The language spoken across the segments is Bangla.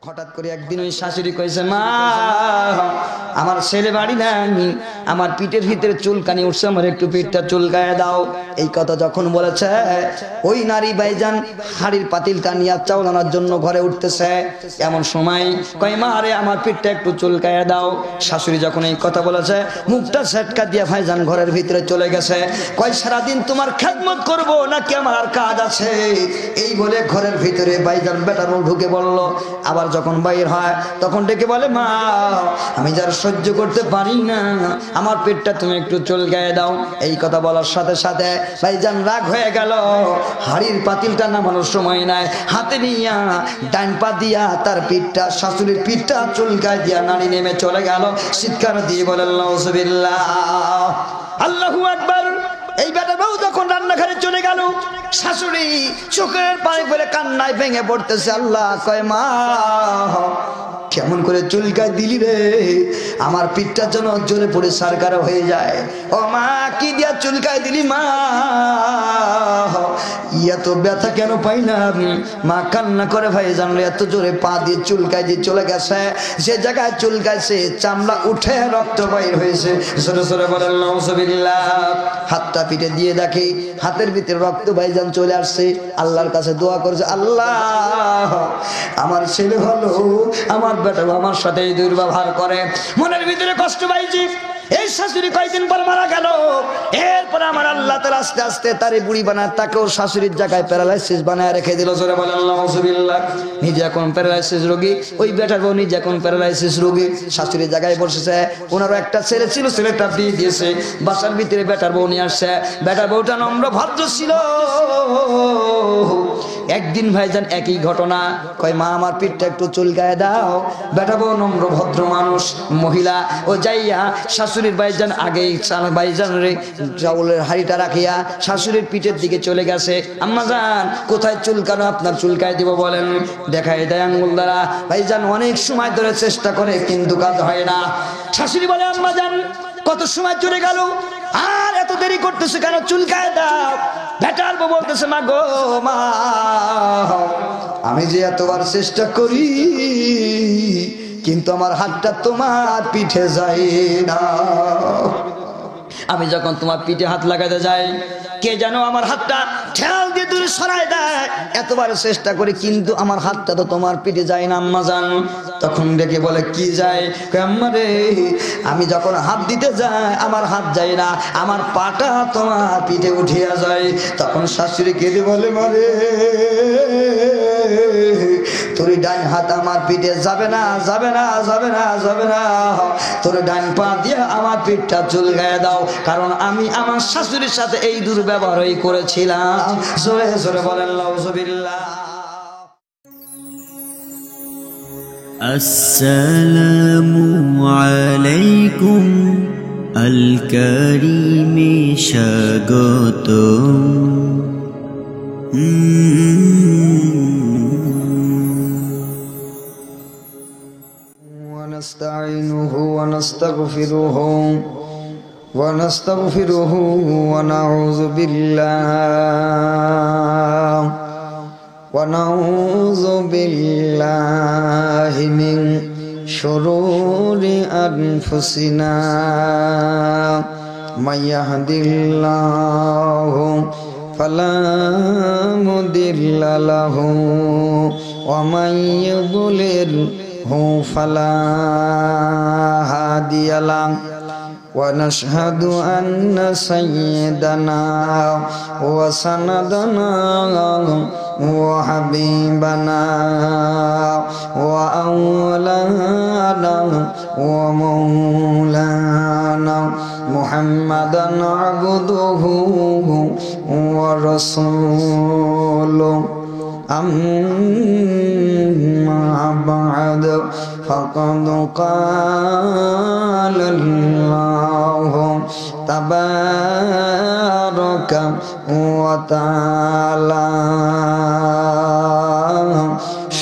হঠাৎ করে একদিন ওই শাশুড়ি কইছে, মা আমার ছেলে বাড়ি নাই, আমার পিঠের ভিতরে চুলকানি উঠছে, আমার একটু পিঠটা চুলকায় দাও। এই কথা যখন বলেছে, ওই নারী ভাইজান হাড়ির পাতিলটা নিয়ে চাউল আনার জন্য ঘরে উঠতেছে। এমন সময় কয়, মা আরে আমার পিঠটা একটু চুলকায় দাও। শাশুড়ি যখন এই কথা বলেছে, মুখটা ঝটকা দিয়ে ভাইজান ঘরের ভিতরে চলে গেছে। কয়, সারাদিন তোমার খেদমত করব নাকি আমার আর কাজ আছে? এই বলে ঘরের ভিতরে ভাইজান বেটার ঢুকে বলল। আবার যখন বাইর হয় তখন ডেকে বলে, মা আমি যার সহ্য করতে পারি না, আমার পেটটা তুমি একটু চুলকায় দাও। এই কথা বলার সাথে সাথে ভাইজান রাগ হয়ে গেল। হাড়ির পাতিলটা নামানোর সময় নাই, হাতে নিয়া ডান পা দিয়া তার পিঠটা, শাশুড়ির পিঠটা চুলকায় দিয়া নারী নেমে চলে গেল। চিৎকার দিয়ে বলে, আল্লাহুবিল্লাহ, আল্লাহু আকবার। এই বেটা বউ যখন রান্নাঘরে চলে গেল, শাশুড়ি চোখের পানি ফেলে কান্নায় ভেঙে পড়তেছে। আল্লাহ কয়, মা কেমন করে চুলকায় দিলি রে, আমার পিঠটা যেন জোরে পড়ে সারকার হয়ে যায়। ও মা, কি দিয়া চুলকায় দিলি মা, এত ব্যথা কেন পাই না? মা কান্না করে ভাই জানলে এত জোরে পা দিয়ে চুলকায় দিয়ে চলে গেছে, যে জায়গায় চুলকাইছে চামড়া উঠে রক্ত বাইর হয়েছে। সরে সরে বলেন নাউজুবিল্লাহ। হাতটা পিঠে দিয়ে দেখে হাতের ভিতরে রক্ত ভাইজান চলে আসছে। আল্লাহর কাছে দোয়া করছে, আল্লাহ আমার ছেলে ভালো, আমার বেটা আমার সাথে এই দুর্ব্যবহার করে, মনের ভিতরে কষ্ট পাইছি। এই শাশুড়ি কয়েকদিন পর মারা গেল। এরপরে আমার আল্লাহ তাআলা আস্তে আস্তে তারে বুড়ি বানায়, তাকেও শাশুড়ির জায়গায় প্যারালাইসিস বানায় রেখে দিল। জোরে বলেন নাউজুবিল্লাহ। নিজে এখন প্যারালাইসিস রোগী, ওই বেটার বউ নিজে এখন প্যারালাইসিস রোগী। শাশুড়ির জায়গায় বসেছে। ওনারও একটা ছেলে ছিল, ছেলেটা বিয়ে দিয়েছে। বাসার ভিতরে বেটার বউ নিয়ে আসছে। বেটার বউটা নম্র ভদ্র ছিল। একদিন ভাইজান একই ঘটনা, কয় মা আমার পিঠটা একটু চুলকায় দাও। বেটা বউ নম্র ভদ্র মানুষ মহিলা, ও যাইয়া শাশুড়ির ভাইজান আগেই ভাইজান রে চাউলের হাড়িটা রাখিয়া শাশুড়ির পিঠের দিকে চলে গেছে। আম্মা জান কোথায় চুলকানো, আপনার চুলকায় দিব বলেন। দেখায় দেয় আঙ্গুল দ্বারা। ভাইজান অনেক সময় ধরে চেষ্টা করে কিন্তু কাজ হয় না। শাশুড়ি বলে, আম্মা জান কত সময় চলে গেল, আর এত দেরি করতেছে কেন, চুলকায় দাও। বেটার বউ বলতেছে, মা গো মা, আমি যে এতবার চেষ্টা করি কিন্তু আমার হাতটা তোমার পিঠে যায় না। আমি যখন তোমার পিঠে হাত লাগাতে যাই, কে যেন আমার হাতটা ঠেল দিয়ে দূরে সরায় দেয়। এতবার চেষ্টা করি কিন্তু আমার হাতটা তো তোমার পিঠে যায় না আম্মা জান। তখন ডেকে বলে, কি যায়? আম্মা রে, আমি যখন হাত দিতে যাই আমার হাত যায় না, আমার পাটা তোমার পিঠে উঠিয়া যায়। তখন শাশুড়ি কেঁদে বলে, মারে তোর ডান হাত আমার পিঠে যাবে না, যাবে না, যাবে না, যাবে না। তোর ডান পা দিয়ে আমার পিঠটা চুলকায় দাও, কারণ আমি আমার শাশুড়ির সাথে এই দুর্ব্যবহারই করেছিলাম। জোরে জোরে বলেন নাউজুবিল্লাহ। আসসালামু আলাইকুম আল কারীমে স্বাগতম। ونستعينه ونستغفره ونستغفره ونعوذ بالله من شرور أنفسنا من يهد الله فلا مضل له ومن يضلل فلا هادي له ونشهد أن سيدنا وسندنا وحبيبنا وأولانا ومولانا محمدا عبده ورسوله. أما بعد فقد قال الله تبارك وتعالى.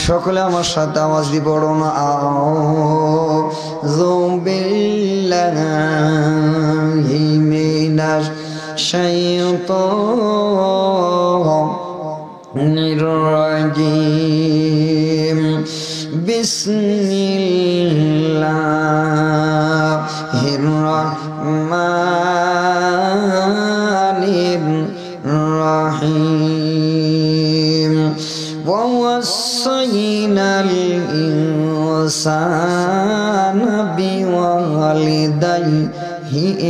সকলে আমার সাথে আওয়াজ দিয়ে পড়ুন, আউযু বিল্লাহি মিনাশ শাইতানির রাজিম। বিসমিল্লাহির রহমানির রহিম ওয়া ওয়াসাইনাল ইনসানা বিওয়ালিদাইহি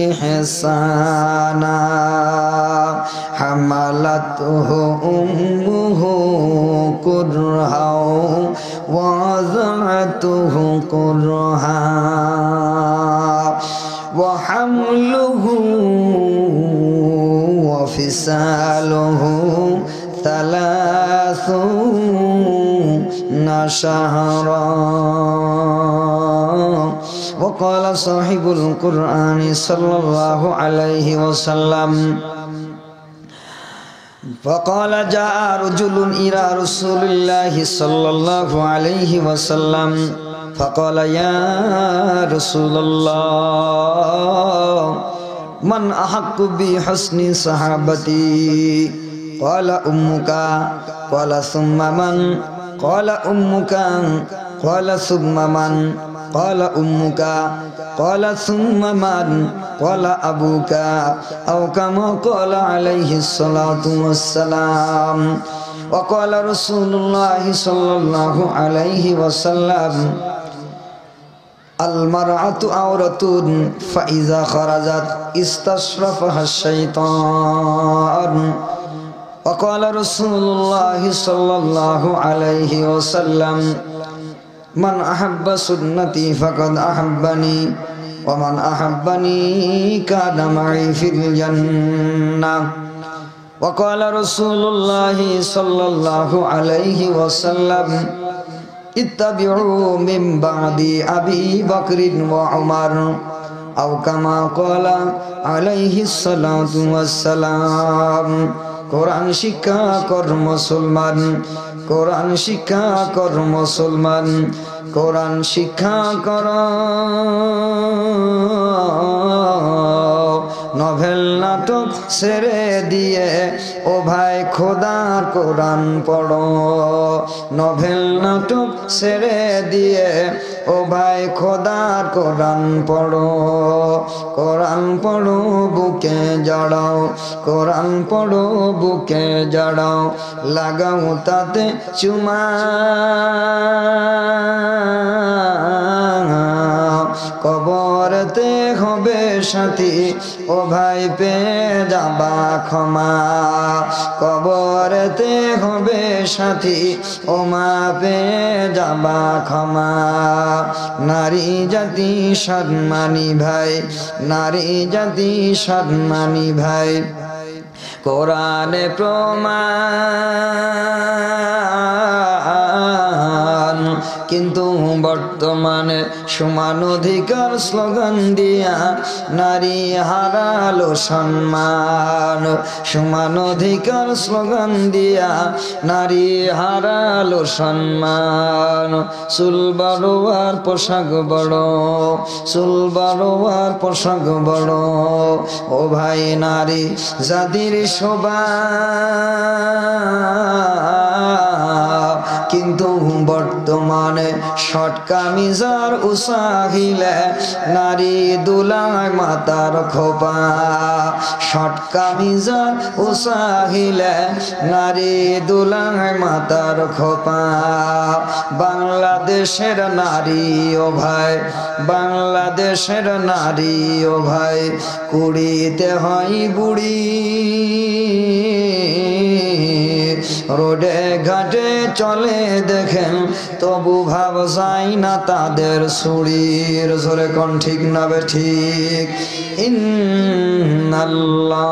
ইহসানা হামালাতুহু উম্মুহু কুরহাও ওয়া যাআতুহু কুরহা ওয়া হামলুহু ওয়া ফিসালুহু ثلاثون شهرا وقال صاحب القرآن صلى الله عليه وسلم فقال جاء رجل إلى رسول الله صلى الله عليه وسلم فقال يا رسول الله من أحق بحسن صحابتي قال أمك قال ثم من قال أمك قال ثم من قال أمك قال ثم من قال أبوك أو كما قال عليه الصلاة والسلام وقال رسول الله صلى الله عليه وسلم المرأة عورة فإذا خرجت استشرفها الشيطان وقال رسول الله صلى الله عليه وسلم من أحب سنتي فقد أحبني ومن أحبني كان معي في الجنة وقال رسول الله صلى الله عليه وسلم اتبعوا من بعد أبي بكر وعمر أو كما قال عليه الصلاة والسلام কোরআন শিক্ষা কর মুসলমান কোরআন শিক্ষা কর মুসলমান কোরআন শিক্ষা কর নভেল নাটক ছেড়ে দিয়ে ও ভাই খোদার কোরআন পড়ো নভেল নাটক ছেড়ে দিয়ে ও ভাই খোদার কোরআন পড়ো কোরআন পড়ো বুকে জড়াও কোরআন পড়ো বুকে জড়াও লাগাও তাতে চুমা কবরতে হবে সাথী ও ভাই পেয়ে যাবা ক্ষমা কবরতে হবে সাথী ও মা পেয়ে যাবা ক্ষমা নারী জাতি সম্মানী ভাই নারী জাতি সম্মানী ভাই কোরআনে প্রমাণ কিন্তু বর্তমানে সমান অধিকার স্লোগান দিয়া নারী হারালো সম্মান সমান অধিকার স্লোগান দিয়া নারী হারালো সম্মান চুল বড় আর পোশাক বড় চুল বড় আর পোশাক বড় ও ভাই নারী জাতির শোভা কিন্তু বর্তমানে শর্ট কামিজ আর উসাহিলে নারী দুলায় মাতার খোপা শর্ট কামিজ আর উসাহিলে নারী দুলায় মাতার খোপা বাংলাদেশের নারী ও ভাই বাংলাদেশের নারী ও ভাই কুড়িতে হয় বুড়ি রোডে ঘাটে চলে দেখেন তবু ভাব যায় না তাদের শরীর জোরে কোন ঠিক না বে ঠিক ইন্নাল্লাহ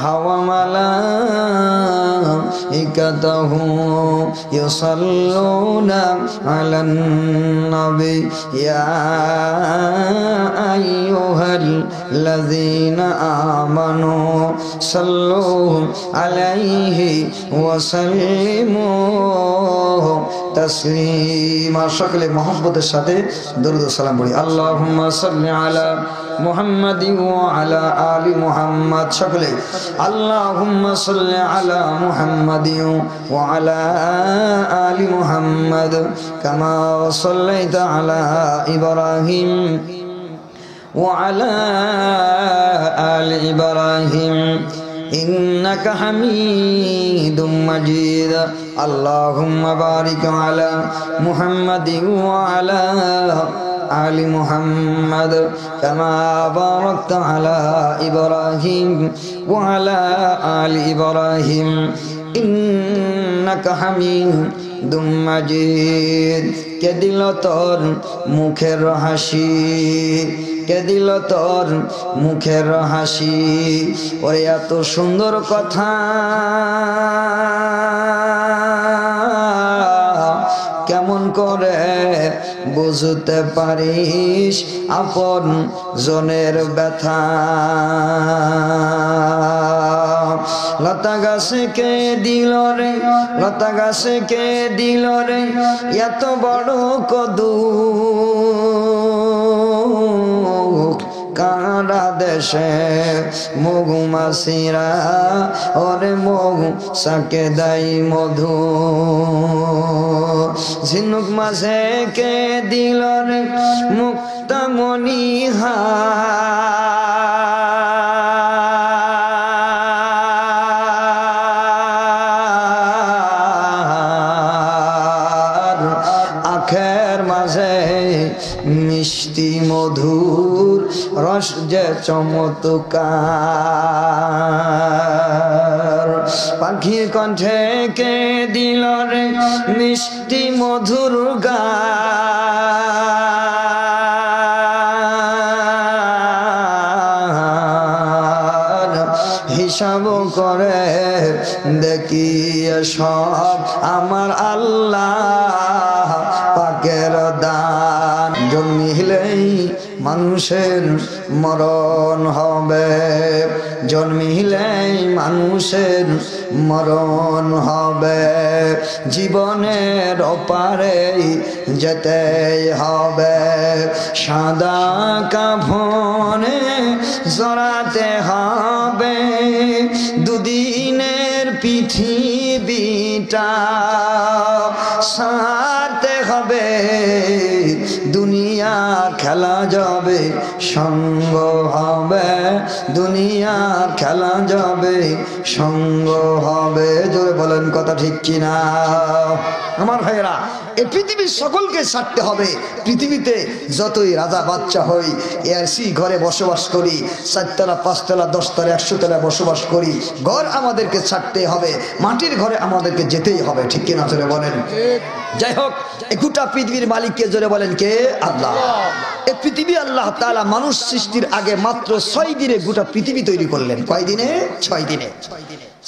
হাওয়া মালাইকাতাহু ইউসাল্লুনা আলান নবী ইয়া আইয়ুহাল্লাযীনা আমানু সাল্লু আলাইহি ওয়া সাল্লিমু তাসলিমা। সকলে মহব্বতের সাথে দরুদ ও সালাম পড়ি। আল্লাহুম্মা সাল্লি আলা মুহাম্মাদি ওয়া আলা আলি মুহাম্মাদ। সকলে আল্লাহুম্মা সাল্লি আলা মুহাম্মাদি ওয়া আলা আলি মুহাম্মাদ কামা সাল্লাইতা আলা ইব্রাহিম وعلى آل إبراهيم إنك حميد مجيد. اللهم بارك على محمد وعلى آل محمد كما باركت على إبراهيم وعلى آل إبراهيم إنك حميد مجيد. কে দিল তোর মুখের হাসি, কে দিল তোর মুখের হাসি, ওরে এত সুন্দর কথা কেমন করে বুঝতে পারিস আপন জনের ব্যথা। লতা গাছে কে দিল রে, লতা গাছে কে দিল রে এত বড় কদু, কারা দেশে মধুমাছিরা ওরে মধু সাকে দাই মধু। ঝিনুক মাঝে কে দিল রে মুক্তামণি আখের মাঝে মিষ্টি মধুর রস যে চমৎকার। পাখির কণ্ঠে কে দিল রে মিষ্টি মধুর গান। হিসাব করে দেখি সব আমার আল্লাহ পাকের দান। জন্মিলেই মানুষের মরণ হবে, জন্মিলেই মানুষের মরণ হবে, জীবনের ওপারে যেতে হবে, সাদা কাফনে জড়াতে হবে, দুদিনের পৃথিবীটা সারতে হবে, দুনিয়ার খেলা যাবে সঙ্গ হবে, দুনিয়ার খেলা যাবে সঙ্গ হবে। জোরে বলেন কথা ঠিক কিনা আমার ভাইয়েরা? এই পৃথিবীর সকলকে ছাড়তে হবে। পৃথিবীতে যতই রাজা বাচ্চা হই, এসি ঘরে বসবাস করি, 4 তলা 5 তলা 10 তলা 100 তলা বসবাস করি, ঘর আমাদেরকে ছাড়তে হবে, মাটির ঘরে আমাদেরকে যেতেই হবে, ঠিক কিনা জোরে বলেন? যাই হোক, এই গোটা পৃথিবীর মালিককে জোরে বলেন কে? আল্লাহ। এই পৃথিবী আল্লাহ তাআলা মানুষ সৃষ্টির আগে মাত্র 6 দিনে গোটা পৃথিবী তৈরি করলেন। কয় দিনে? 6 দিনে।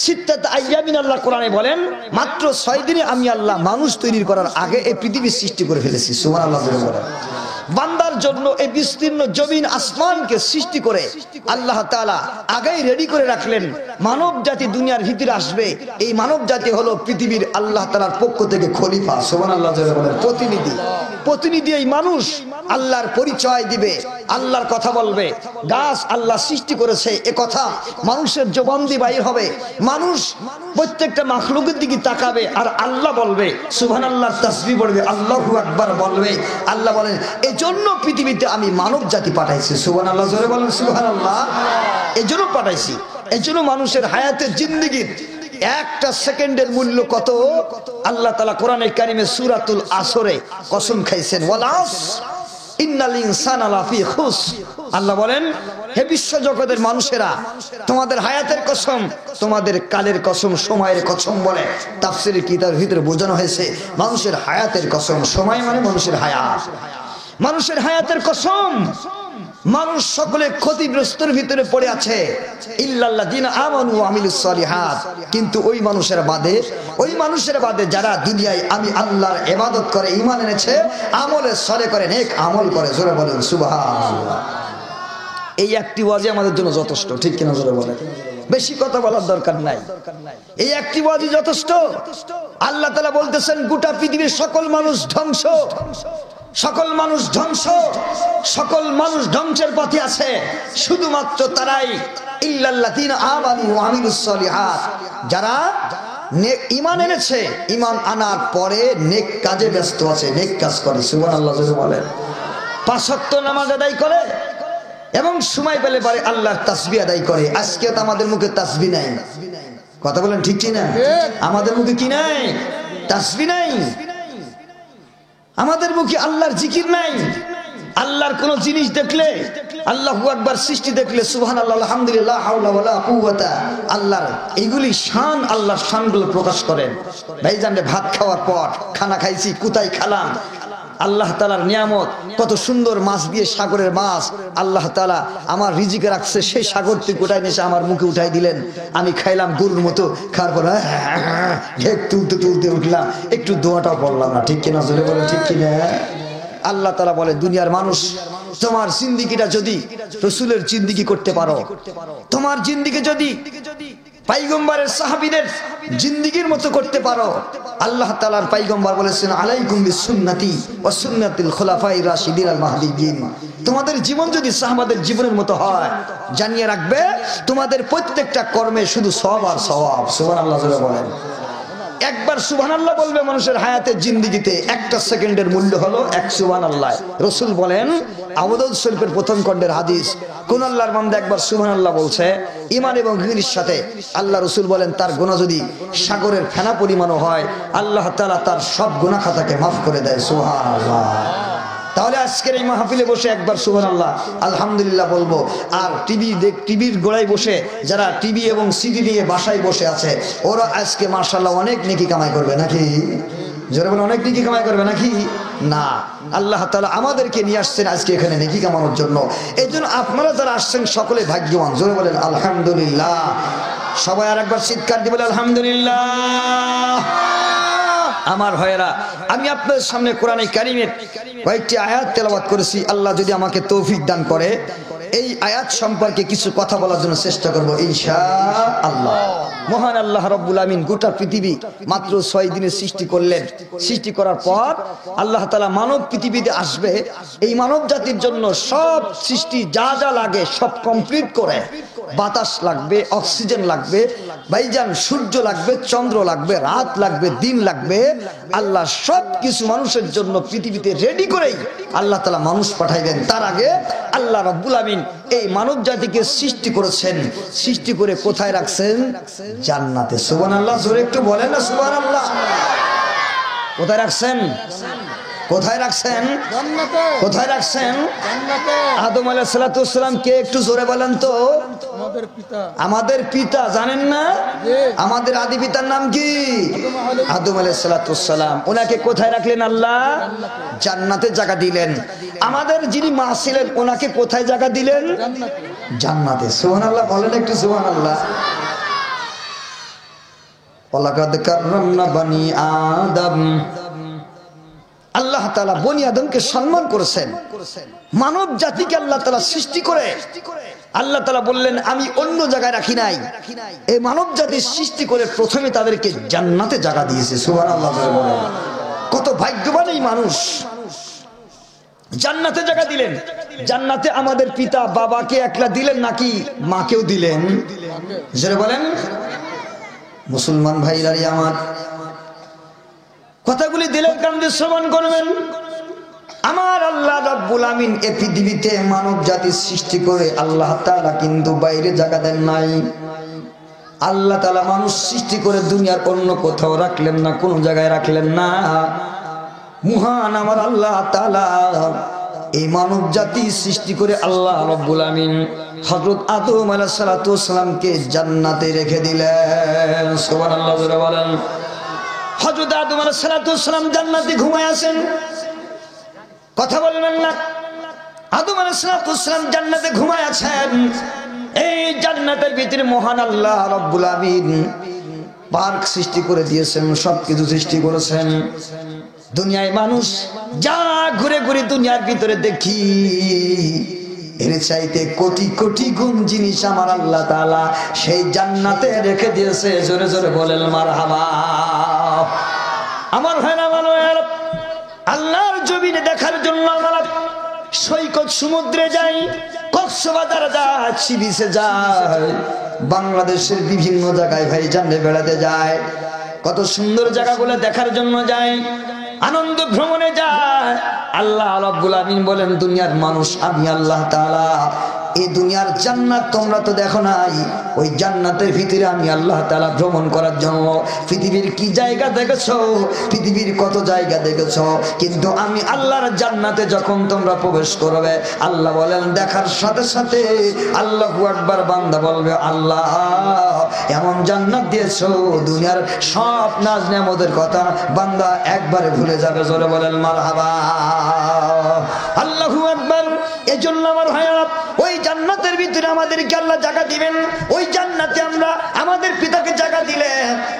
সিত্তাত আইয়ামিন আল্লাহ কোরআনে বলেন মাত্র 6 দিনে আমি আল্লাহ মানুষ তৈরি করার আগে এই পৃথিবীর সৃষ্টি করে ফেলেছি। সুবহানাল্লাহ বলেন। বান্দার জন্য এই বিস্তীর্ণ জমিন আসমানকে সৃষ্টি করে আল্লাহ তাআলা আগেই রেডি করে রাখলেন। মানব জাতি দুনিয়ার ভিতরে আসবে, এই মানব জাতি হলো পৃথিবীর আল্লাহ তাআলার পক্ষ থেকে খলিফা। সুবহানাল্লাহ বলেন। প্রতিনিধি, প্রতিনিধি এই মানুষ আল্লাহর পরিচয় দিবে, আল্লাহর কথা বলবে। গাছ আল্লাহ সৃষ্টি করেছে এ কথা মানুষের জবান দিয়ে বাইর হবে। মানুষ প্রত্যেকটা মাখলুকের দিকে তাকাবে আর আল্লাহ বলবে, সুবহানাল্লাহর তাসবিহ পড়বে, আল্লাহু আকবার বলবে। আল্লাহ বলেন এজন্য পৃথিবীতে আমি মানব জাতি পাঠাইছি। সুবহানাল্লাহ জোরে বলেন সুবহানাল্লাহ। এজন্য পাঠাইছি, এজন্য মানুষের হায়াতের জিন্দেগির একটা সেকেন্ডের মূল্য কত? আল্লাহ তাআলা কোরআনে কারিমে সূরাতুল আসরে কসম খাইছেন, ওয়াল আসর ইন্নাল ইনসানা লাফি খুসর। আল্লাহ বলেন হে বিশ্ব জগতের মানুষেরা, তোমাদের হায়াতের কসম, তোমাদের কালের কসম, সময়ের কসম বলে তাফসীরের কিতাবের ভিতরে বোঝানো হয়েছে মানুষের হায়াতের কসম। সময় মানে মানুষের হায়াত, মানুষের হায়াতের কসম। মানুষ সকলে ক্ষতিগ্রস্তের ভিতরে পড়ে আছে, ইল্লাল্লাযিনা আমানু ওয়া আমিলুস সালিহাত। কিন্তু ওই মানুষের বাদে, ওই মানুষের বাদে যারা দুনিয়ায় আমি আল্লাহর ইবাদত করে, ঈমান এনেছে, আমলে সলে করে, নেক আমল করে। জোরে বলেন সুবহানাল্লাহ। এই একটি ওয়াজে আমাদের জন্য যথেষ্ট, ঠিক কিনা জোরে বলেন? বেশি কথা বলার দরকার নাই, এই একটি ওয়াজই যথেষ্ট। আল্লাহ তাআলা বলতেছেন গোটা পৃথিবীর সকল মানুষ ধ্বংস, সকল মানুষ ধ্বংস, সকল মানুষ ধ্বংসের পথে আছে, শুধুমাত্র তারাই ইল্লাল্লাযীনা আমানু ওয়া আমিলুস সলিহাত, যারা নেক ঈমান এনেছে, ঈমান আনার পরে নেক কাজে ব্যস্ত আছে, নেক কাজ করে। সুবহানাল্লাহ বলেন। 5 ওয়াক্ত নামাজ আদায় করে এবং সময় পেলে পারে আল্লাহর তাসবিহ আদায় করে। আজকে তো আমাদের মুখে তাসবিহ নাই, কথা বলেন ঠিক কি না? আমাদের মুখে কি নাই? তাসবিহ নাই, আমাদের মুখে আল্লাহর জিকির নাই। আল্লাহর কোন জিনিস দেখলে, আল্লাহু আকবার সৃষ্টি দেখলে সুবহানাল্লাহ, আলহামদুলিল্লাহ, লা হাওলা ওয়ালা কুওয়াতা, আল্লাহর এইগুলি শান, আল্লাহর শানগুলো প্রকাশ করেন। ভাইজান রে, ভাত খাওয়ার পর খানা খাইছি, কোথায় খেলাম? আল্লাহ তাআলার নিয়ামত, কত সুন্দর মাছ দিয়ে, সাগরের মাছ আল্লাহ তাআলা আমার রিজিকে রাখছে, সেই সাগর থেকে উঠাই নিয়ে আমার মুখে উঠাই দিলেন, আমি খাইলাম গরুর মতো। খাওয়ার পর ঢেক তুলতে তুলতে উঠলাম, একটু দোয়াটাও পড়লাম না, ঠিক কিনা? জোরে বলে ঠিক কিনা? আল্লাহ তাআলা বলে, দুনিয়ার মানুষ, তোমার জিন্দেগিটা যদি রাসূলের জিন্দেগি করতে পারো, তোমার জিন্দেগি যদি পয়গম্বরের সাহাবীদের জিন্দেগির মতো করতে পারো, আল্লাহ তাআলার পয়গম্বর বলেছেন, আলাইকুম বিসুন্নতি ওয়া সুন্নাতিল খুলাফায়ে রাশিদিন আল মাহদিয়্যিন, তোমাদের জীবন যদি সাহাবাদের জীবনের মতো হয়, জানিয়ে রাখবে তোমাদের প্রত্যেকটা কর্মে শুধু সওয়াব আর সওয়াব। সুবহানাল্লাহ বলেন। একবার সুবহানাল্লাহ বলবে মানুষের হায়াতের জিন্দেগিতে একটা সেকেন্ডের মূল্য হলো এক সুবহানাল্লাহ। রাসূল বলেন, আবু দাউদ শরীফের প্রথম খণ্ডের হাদিস, কোন আল্লাহর বান্দা একবার সুবহানাল্লাহ বলছে ঈমান এবং ইমানের সাথে, আল্লাহ রাসূল বলেন তার গুনাহ যদি সাগরের ফেনা পরিমাণও হয়, আল্লাহ তাআলা তার সব গুনাহ খাতাকে মাফ করে দেয়। সুবহানাল্লাহ। তাহলে আজকের এই মাহফিলে বসে একবার সুবহানাল্লাহ আলহামদুলিল্লাহ বলবো, আর টিভির গোড়ায় বসে যারা টিভি এবং সিডি নিয়ে বাসায় বসে আছে, ওরা আজকে মাশাআল্লাহ অনেক নেকি কামাই করবে নাকি? জোরে বলে, অনেক নেকি কামাই করবে নাকি? না, আল্লাহ তাআলা আমাদেরকে নিয়ে আসছেন আজকে এখানে নেকি কামানোর জন্য। এই জন্য আপনারা যারা আসছেন সকলে ভাগ্যবান। জোরে বলেন আলহামদুলিল্লাহ। সবাই আর একবার চিৎকার দিয়ে বলে আলহামদুলিল্লাহ। আমার ভাইয়েরা, আমি আপনাদের সামনে কোরআনে কারীমের কয়েকটি আয়াত তেলাওয়াত করেছি। আল্লাহ যদি আমাকে তৌফিক দান করে, এই আয়াত সম্পর্কে কিছু কথা বলার জন্য চেষ্টা করব ইনশাআল্লাহ। মহান আল্লাহ রাব্বুল আমিন গোটা পৃথিবী মাত্র 6 দিনে সৃষ্টি করলেন। সৃষ্টি করার পর আল্লাহ তাআলা মানব পৃথিবীতে আসবে, এই মানব জাতির জন্য সব সৃষ্টি যা যা লাগে সব কমপ্লিট করে। বাতাস লাগবে, অক্সিজেন লাগবে, ভাইজান সূর্য লাগবে, চন্দ্র লাগবে, রাত লাগবে, দিন লাগবে, আল্লাহ সব কিছু মানুষের জন্য পৃথিবীতে রেডি করেই আল্লাহ তাআলা মানুষ পাঠাইবেন। তার আগে আল্লাহ রাব্বুল আমিন এই মানব জাতিকে সৃষ্টি করেছেন। সৃষ্টি করে কোথায় রাখছেন? জান্নাতে। সুবহানাল্লাহ। জোরে একটু বলেন না সুবহানাল্লাহ। কোথায় রাখছেন? কোথায় রাখছেন? জান্নাতে। কোথায় রাখছেন? জান্নাতে। আদম আলাইহিস সালাতু ওয়াস সালাম কে? একটু জোরে বলেন তো। আমাদের পিতা। আমাদের পিতা জানেন না? আমাদের আদি পিতার নাম কি? আদম আলাইহিস সালাতু ওয়াস সালাম। ওনাকে কোথায় রাখলেন আল্লাহ? জান্নাতে জায়গা দিলেন। আমাদের যিনি মা ছিলেন ওনাকে কোথায় জায়গা দিলেন? জান্নাতে। সুবহানাল্লাহ বলেন একটু সুবহানাল্লাহ। ওয়ালাকাদ কাররামনা বানি আদম। আল্লাহ তাআলা বনি আদমকে সম্মান করেছেন। মানব জাতিকে আল্লাহ তাআলা সৃষ্টি করে আল্লাহ তাআলা বললেন, আমি অন্য জায়গায় রাখি নাই, এই মানব জাতির সৃষ্টি করে প্রথমে তাদেরকে জান্নাতে জায়গা দিয়েছে। সুবহানাল্লাহ। কত ভাগ্যবান এই মানুষ, জান্নাতে জায়গা দিলেন। জান্নাতে আমাদের পিতা বাবাকে একলা দিলেন নাকি মাকেও দিলেন? যারা বলেন মুসলমান ভাইরা আমার, কথাগুলি দিলেন কান দিয়ে শ্রবণ করবেন। আমার আল্লাহ রাব্বুল আমিন এই পৃথিবীতে মানব জাতি সৃষ্টি করে আল্লাহ তাআলা কিন্তু বাইরে জায়গা দেন নাই। আল্লাহ তাআলা মানুষ সৃষ্টি করে দুনিয়ার অন্য কোথাও রাখলেন না, কোন জায়গায় রাখলেন না। মহান আমার আল্লাহ তাআলা এই মানব জাতি সৃষ্টি করে আল্লাহ রাব্বুল আমিন হযরত আদম আলাইহিস সালাতু ওয়াস সালামকে জান্নাতে রেখে দিলেন। সুবহানাল্লাহ জোরে বলেন। হযরত আদম আলাইহিস সালাতু ওয়াস সালাম জান্নাতে ঘুমায় আছেন, কথা বলবেন না। আদম আলাইহিস সালাতু ওয়াস সালাম জান্নাতে ঘুমায় আছেন। এই জান্নাতের ভিতরে মহান আল্লাহ রাব্বুল আমিন পার্ক সৃষ্টি করে দিয়েছেন, সবকিছু সৃষ্টি করেছেন। দুনিয়ায় মানুষ যা ঘুরে ঘুরে দুনিয়ার ভিতরে দেখি, এর চাইতে কোটি কোটি গুণ জিনিস আমার আল্লাহ তাআলা সেই জান্নাতে রেখে দিয়েছে। জোরে জোরে বলেন মারহাবা। আমার ভাইরা ভালো, আল্লাহর জমিনে দেখার জন্য আমরা সৈকত সমুদ্রে যাই, কক্সবাজার যায়, সি বিচে যায়, বাংলাদেশের বিভিন্ন জায়গায় ভাইজান বেড়াতে যায়, কত সুন্দর জায়গাগুলো দেখার জন্য যায়, আনন্দ ভ্রমণে যায়। আল্লাহ রাব্বুল আমিন বলেন, দুনিয়ার মানুষ আমি আল্লাহ তাআলা এই দুনিয়ার জান্নাত তোমরা তো দেখো নাই, ওই জান্নাতের ভিতরে আমি আল্লাহ তাআলা ভ্রমণ করার জন্য পৃথিবীর কি জায়গা দেখেছো, পৃথিবীর কত জায়গা দেখেছো, কিন্তু আমি আল্লাহর জান্নাতে যখন তোমরা প্রবেশ করবে, আল্লাহ বলেন দেখার সাথে সাথে আল্লাহু আকবার, বান্দা বলবে আল্লাহ এমন জান্নাত দিয়েছো, দুনিয়ার সব নাজ নেয়ামতের কথা বান্দা একবারে ভুলে যাবে। জোরে বলেন মারহাবা, আল্লাহু আকবার। এজন্য আমার ভাইরা, ওই জান্নাতের ভিতরে আমাদেরকে আল্লাহ জায়গা দিবেন, ওই জান্নাতে আমরা আমাদের পিতাকে জায়গা দিলে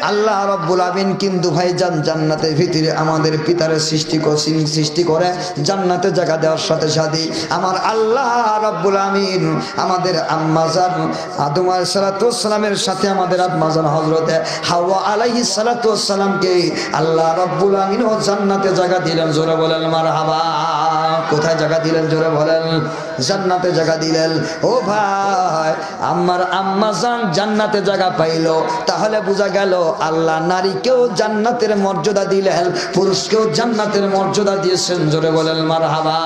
আল্লাহ রাব্বুল আমিন কিন্তু ভাইজান জান্নাতের ভিতরে আমাদের পিতারে সৃষ্টি করে জান্নাতে জায়গা দেওয়ার সাথে সাথে আমার আল্লাহ রাব্বুল আমিন আমাদের আম্মাজান আদম আলাইহিস সালাতু ওয়াস সালামের সাথে আমাদের আম্মাজান হযরত হাওয়া আলাইহিস সালাতু ওয়াস সালামকে আল্লাহ রাব্বুল আমিন ও জান্নাতে জায়গা দিলেন। জোরে বলেন মারহাবা। কোথায় জায়গা দিলেন? জোরে বলেন, জান্নাতে জায়গা দিলেন। ও ভাই, আমার আম্মাজান জান্নাতে জায়গা পাইলো, তাহলে বোঝা গেল আল্লাহ নারীকেও জান্নাতের মর্যাদা দিলেন, পুরুষকেও জান্নাতের মর্যাদা দিয়েছেন। জোরে বলেন মারহাবা।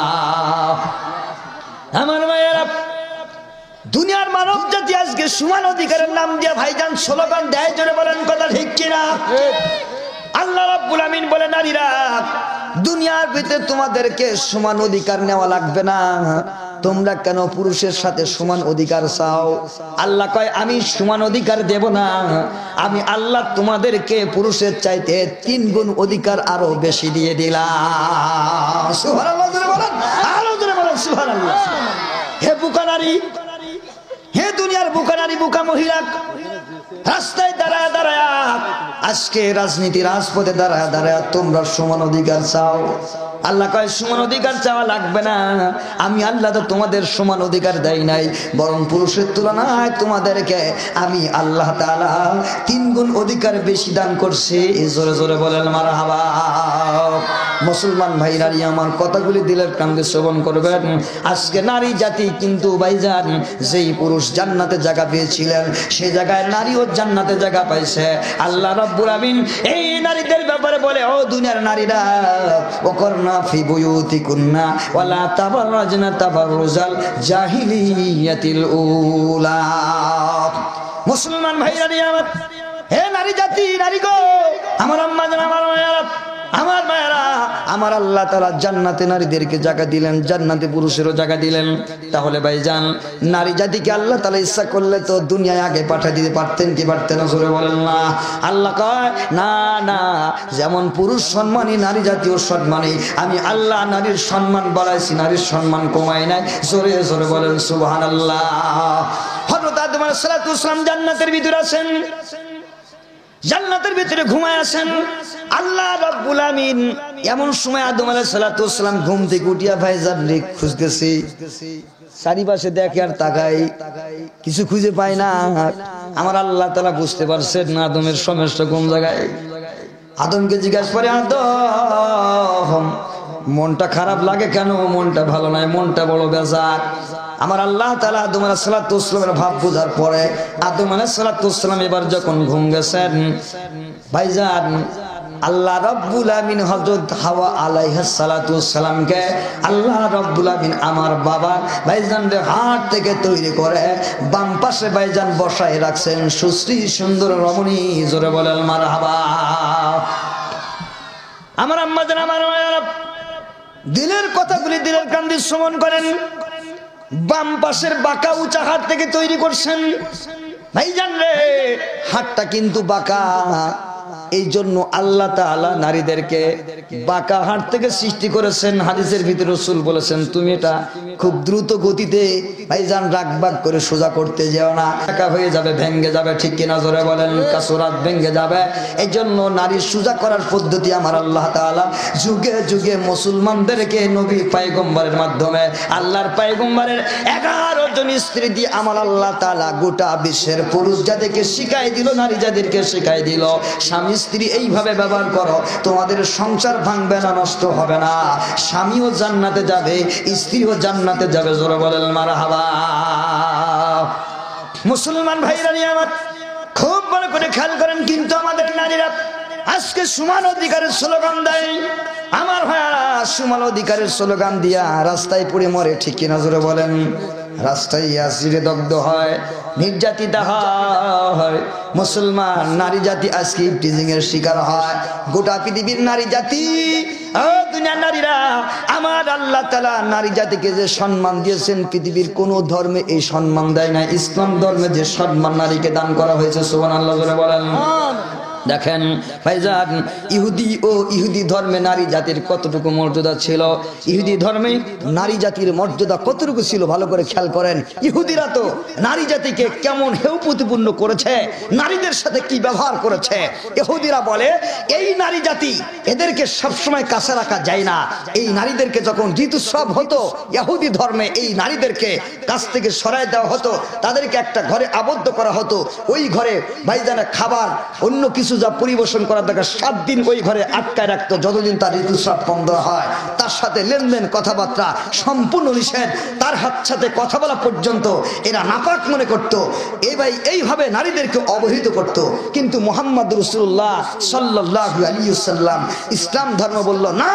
আমার মায়েরা, দুনিয়ার মানব জাতি আজকে সমান অধিকারের নাম দিয়ে ভাইজান স্লোগান দেয়। জোরে বলেন কথা ঠিক কিনা? আল্লাহ রাব্বুল আমিন বলে, নারীরা দুনিয়ার ভিতরে তোমাদেরকে সমান অধিকার নেওয়া লাগবে না, তোমরা কেন পুরুষের সাথে সমান অধিকার চাও? আল্লাহ কয় আমি সমান অধিকার দেব না, আমি আল্লাহ তোমাদেরকে পুরুষের চাইতে 3 গুণ অধিকার আরো বেশি দিয়ে দিলাম। সুবহানাল্লাহ, জোরে বলেন, আরো জোরে বলেন সুবহানাল্লাহ। হে বুকা নারী, হে দুনিয়ার বুকা নারী, বুকা মহিলা, রাস্তায় দাঁড়ায় দাঁড়ায়, আজকে রাজনীতি রাজপথে দাঁড়ায় দাঁড়ায় তোমরা সমান অধিকার চাও। আল্লাহ কয় সমান অধিকার চাওয়া লাগবে না, আমি আল্লাহ তো তোমাদের সমান অধিকার দেই নাই, বরং পুরুষের তুলনায় তোমাদেরকে আমি আল্লাহ তাআলা 3 গুণ অধিকার বেশি দান করছি। জোরে জোরে বলেন মারহাবা। মুসলমান ভাইরা, আমার কথাগুলি দিলের কান্দে শ্রবণ করবেন। আজকে নারী জাতি কিন্তু ভাইজান যেই পুরুষ জান্নাতে জায়গা পেয়েছিলেন, সেই জায়গায় নারীও জান্নাতে জায়গা পাইছে। আল্লাহ রাব্বুল আমিন এই নারীদের ব্যাপারে বলে, ও দুনিয়ার নারীরা, ওকরনা ফি বুয়ুতিকুন্না ওয়ালা তাবাররাজনা তাবাররুজাল জাহিলিয়াতিল উলা। মুসলমান ভাইরা, আমার হে নারী জাতি, নারী গো, আমার আম্মা জান, আমার মায়েরা, আমার মায়েরা, আমার আল্লাহ তাআলা জান্নাতে নারীদেরকে জায়গা দিলেন, জান্নাতে পুরুষেরও জায়গা দিলেন। তাহলে ভাইজান নারী জাতিকে আল্লাহ তাআলা ইচ্ছা করলে তো দুনিয়ায় আগে পাঠিয়ে দিতে পারতেন কি পারতেন না? জোরে বলেন না। আল্লাহ কয় না না, যেমন পুরুষ সম্মানী নারী জাতীয় সম্মানী, আমি আল্লাহ নারীর সম্মান বাড়াইছি, নারীর সম্মান কমাই নাই। জোরে জোরে বলেন সুবহানাল্লাহ। হযরত আদম আলাইহিস সালাতু ওয়াস সালাম জান্নাতের ভিতরে আছেন, জান্নাতের ভিতরে ঘুমায় আছেন। আল্লাহ রাব্বুল আমিন এমন সময় আদম আলাইহিস সালাতু ওয়াস সালাম ঘুম থেকে উঠিয়া ভাইজান রে খুঁজতেছি, চারিপাশে দেখে আর তাকাই, কিছু খুঁজে পায় না। আমার আল্লাহ তাআলা বুঝতে পারছেন না আদমের সমস্যা কোন জায়গায়। আদমকে জিজ্ঞাসা করে, আদম মনটা খারাপ লাগে কেন? মনটা ভালো নাই, মনটা বড় বেজার। আমার আল্লাহ তাআলা আদম আলাইহিস সালাতু ওয়াস সালামের ভাব বুঝার পরে আদম আলাইহিস সালাতু ওয়াস সালাম এবার যখন ঘুম গেছেন, ভাইজান আল্লাহ রাব্বুল আমিন হযরত হাওয়া আলাইহিস সালাতু ওয়াস সালামকে আল্লাহ রাব্বুল আমিন আমার বাবা ভাইজান রে হাত থেকে তৈরি করে বাম পাশে ভাইজান বসায় রাখছেন, সুশ্রী সুন্দর রমণী। জোরে বলেন মারহাবা। আমার আম্মা জান, আমার মায়েরা, দিলের কথাগুলি দিলের কান দিয়ে শ্রবণ করেন। বাম পাশের বাঁকা উঁচা হাত থেকে তৈরি করছেন ভাইজান রে, হাতটা কিন্তু বাঁকা, এই জন্য আল্লাহ তাআলা নারীদেরকে বাঁকা হাত থেকে সৃষ্টি করেছেন। হাদিসের ভিতরে রাসূল বলেছেন, তুমি এটা খুব দ্রুত গতিতে ভাইজান রাগবাগ করে সোজা করতে যেও না, একা হয়ে যাবে, ভেঙে যাবে। ঠিক কিনা জোরে বলেন? কাসরাত ভেঙে যাবে। এই জন্য নারীর সোজা করার পদ্ধতি আমার আল্লাহ তাআলা যুগে যুগে মুসলমানদেরকে নবী পয়গম্বরের মাধ্যমে, আল্লাহর পয়গম্বরের 11 জন স্ত্রী দিয়ে আমার আল্লাহ তাআলা গোটা বিশ্বের পুরুষ জাতিকে শিখাই দিল, নারী জাতিকে শিখাই দিল, স্বামী স্ত্রী এইভাবে ব্যবহার করো, তোমাদের সংসার ভাঙবে না, নষ্ট হবে না, স্বামীও জান্নাতে যাবে, স্ত্রীও জান্নাতে যাবে। জোরে বলেন মারহাবা। মুসলমান ভাইরা নিয়ে আমার খুব ভালো করে খেয়াল করেন, কিন্তু আমাদের নারীরা আজকে সমান অধিকারের স্লোগান দেয়। আমার ভাইরা সমান অধিকারের স্লোগান দিয়া রাস্তায় পড়ে মরে। ঠিক কিনা জোরে বলেন? রাস্তায় আসিরে দগ্ধ হয়, নির্যাতিতা হয়। মুসলমান নারী জাতি আজকে টিজিং এর শিকার হয়। গোটা পৃথিবীর নারী জাতি, দুনিয়ার নারীরা, আমার আল্লাহ তাআলা নারী জাতিকে যে সম্মান দিয়েছেন, পৃথিবীর কোন ধর্মে এই সম্মান দেয় না। ইসলাম ধর্মে যে সম্মান নারীকে দান করা হয়েছে, সুবহানাল্লাহ জোরে বলেন। দেখেন ভাইজান, ইহুদি ধর্মে নারী জাতির কতটুকু মর্যাদা ছিল, ইহুদি ধর্মে নারী জাতির মর্যাদা কতটুকু ছিল, ভালো করে খেয়াল করেন। ইহুদিরা তো নারী জাতিকে কেমন হেয় প্রতিপন্ন করেছে, নারীদের সাথে কি ব্যবহার করেছে। ইহুদিরা বলে এই নারী জাতি, এদেরকে সবসময় কাছে রাখা যায় না। এই নারীদেরকে যখন ঋতুস্রাব হতো, ইহুদি ধর্মে এই নারীদেরকে কাছ থেকে সরাই দেওয়া হতো, তাদেরকে একটা ঘরে আবদ্ধ করা হতো। ওই ঘরে ভাইজানের খাবার অন্য কিছু যা পরিবেশন করার দরকার 7 দিন ওই ঘরে আটকায় রাখতো, যতদিন তার ঋতুস্রাব বন্ধ হয়। তার সাথে লেনদেন কথাবার্তা সম্পূর্ণ নিষেধ, তার হাত সাথে কথা বলা পর্যন্ত এরা নাপাক মনে করত। এইভাবে নারীদেরকে অবহিত করত। কিন্তু মুহাম্মদ রাসূলুল্লাহ সাল্লাল্লাহু আলাইহি ওয়াসাল্লাম ইসলাম ধর্ম বলল, না,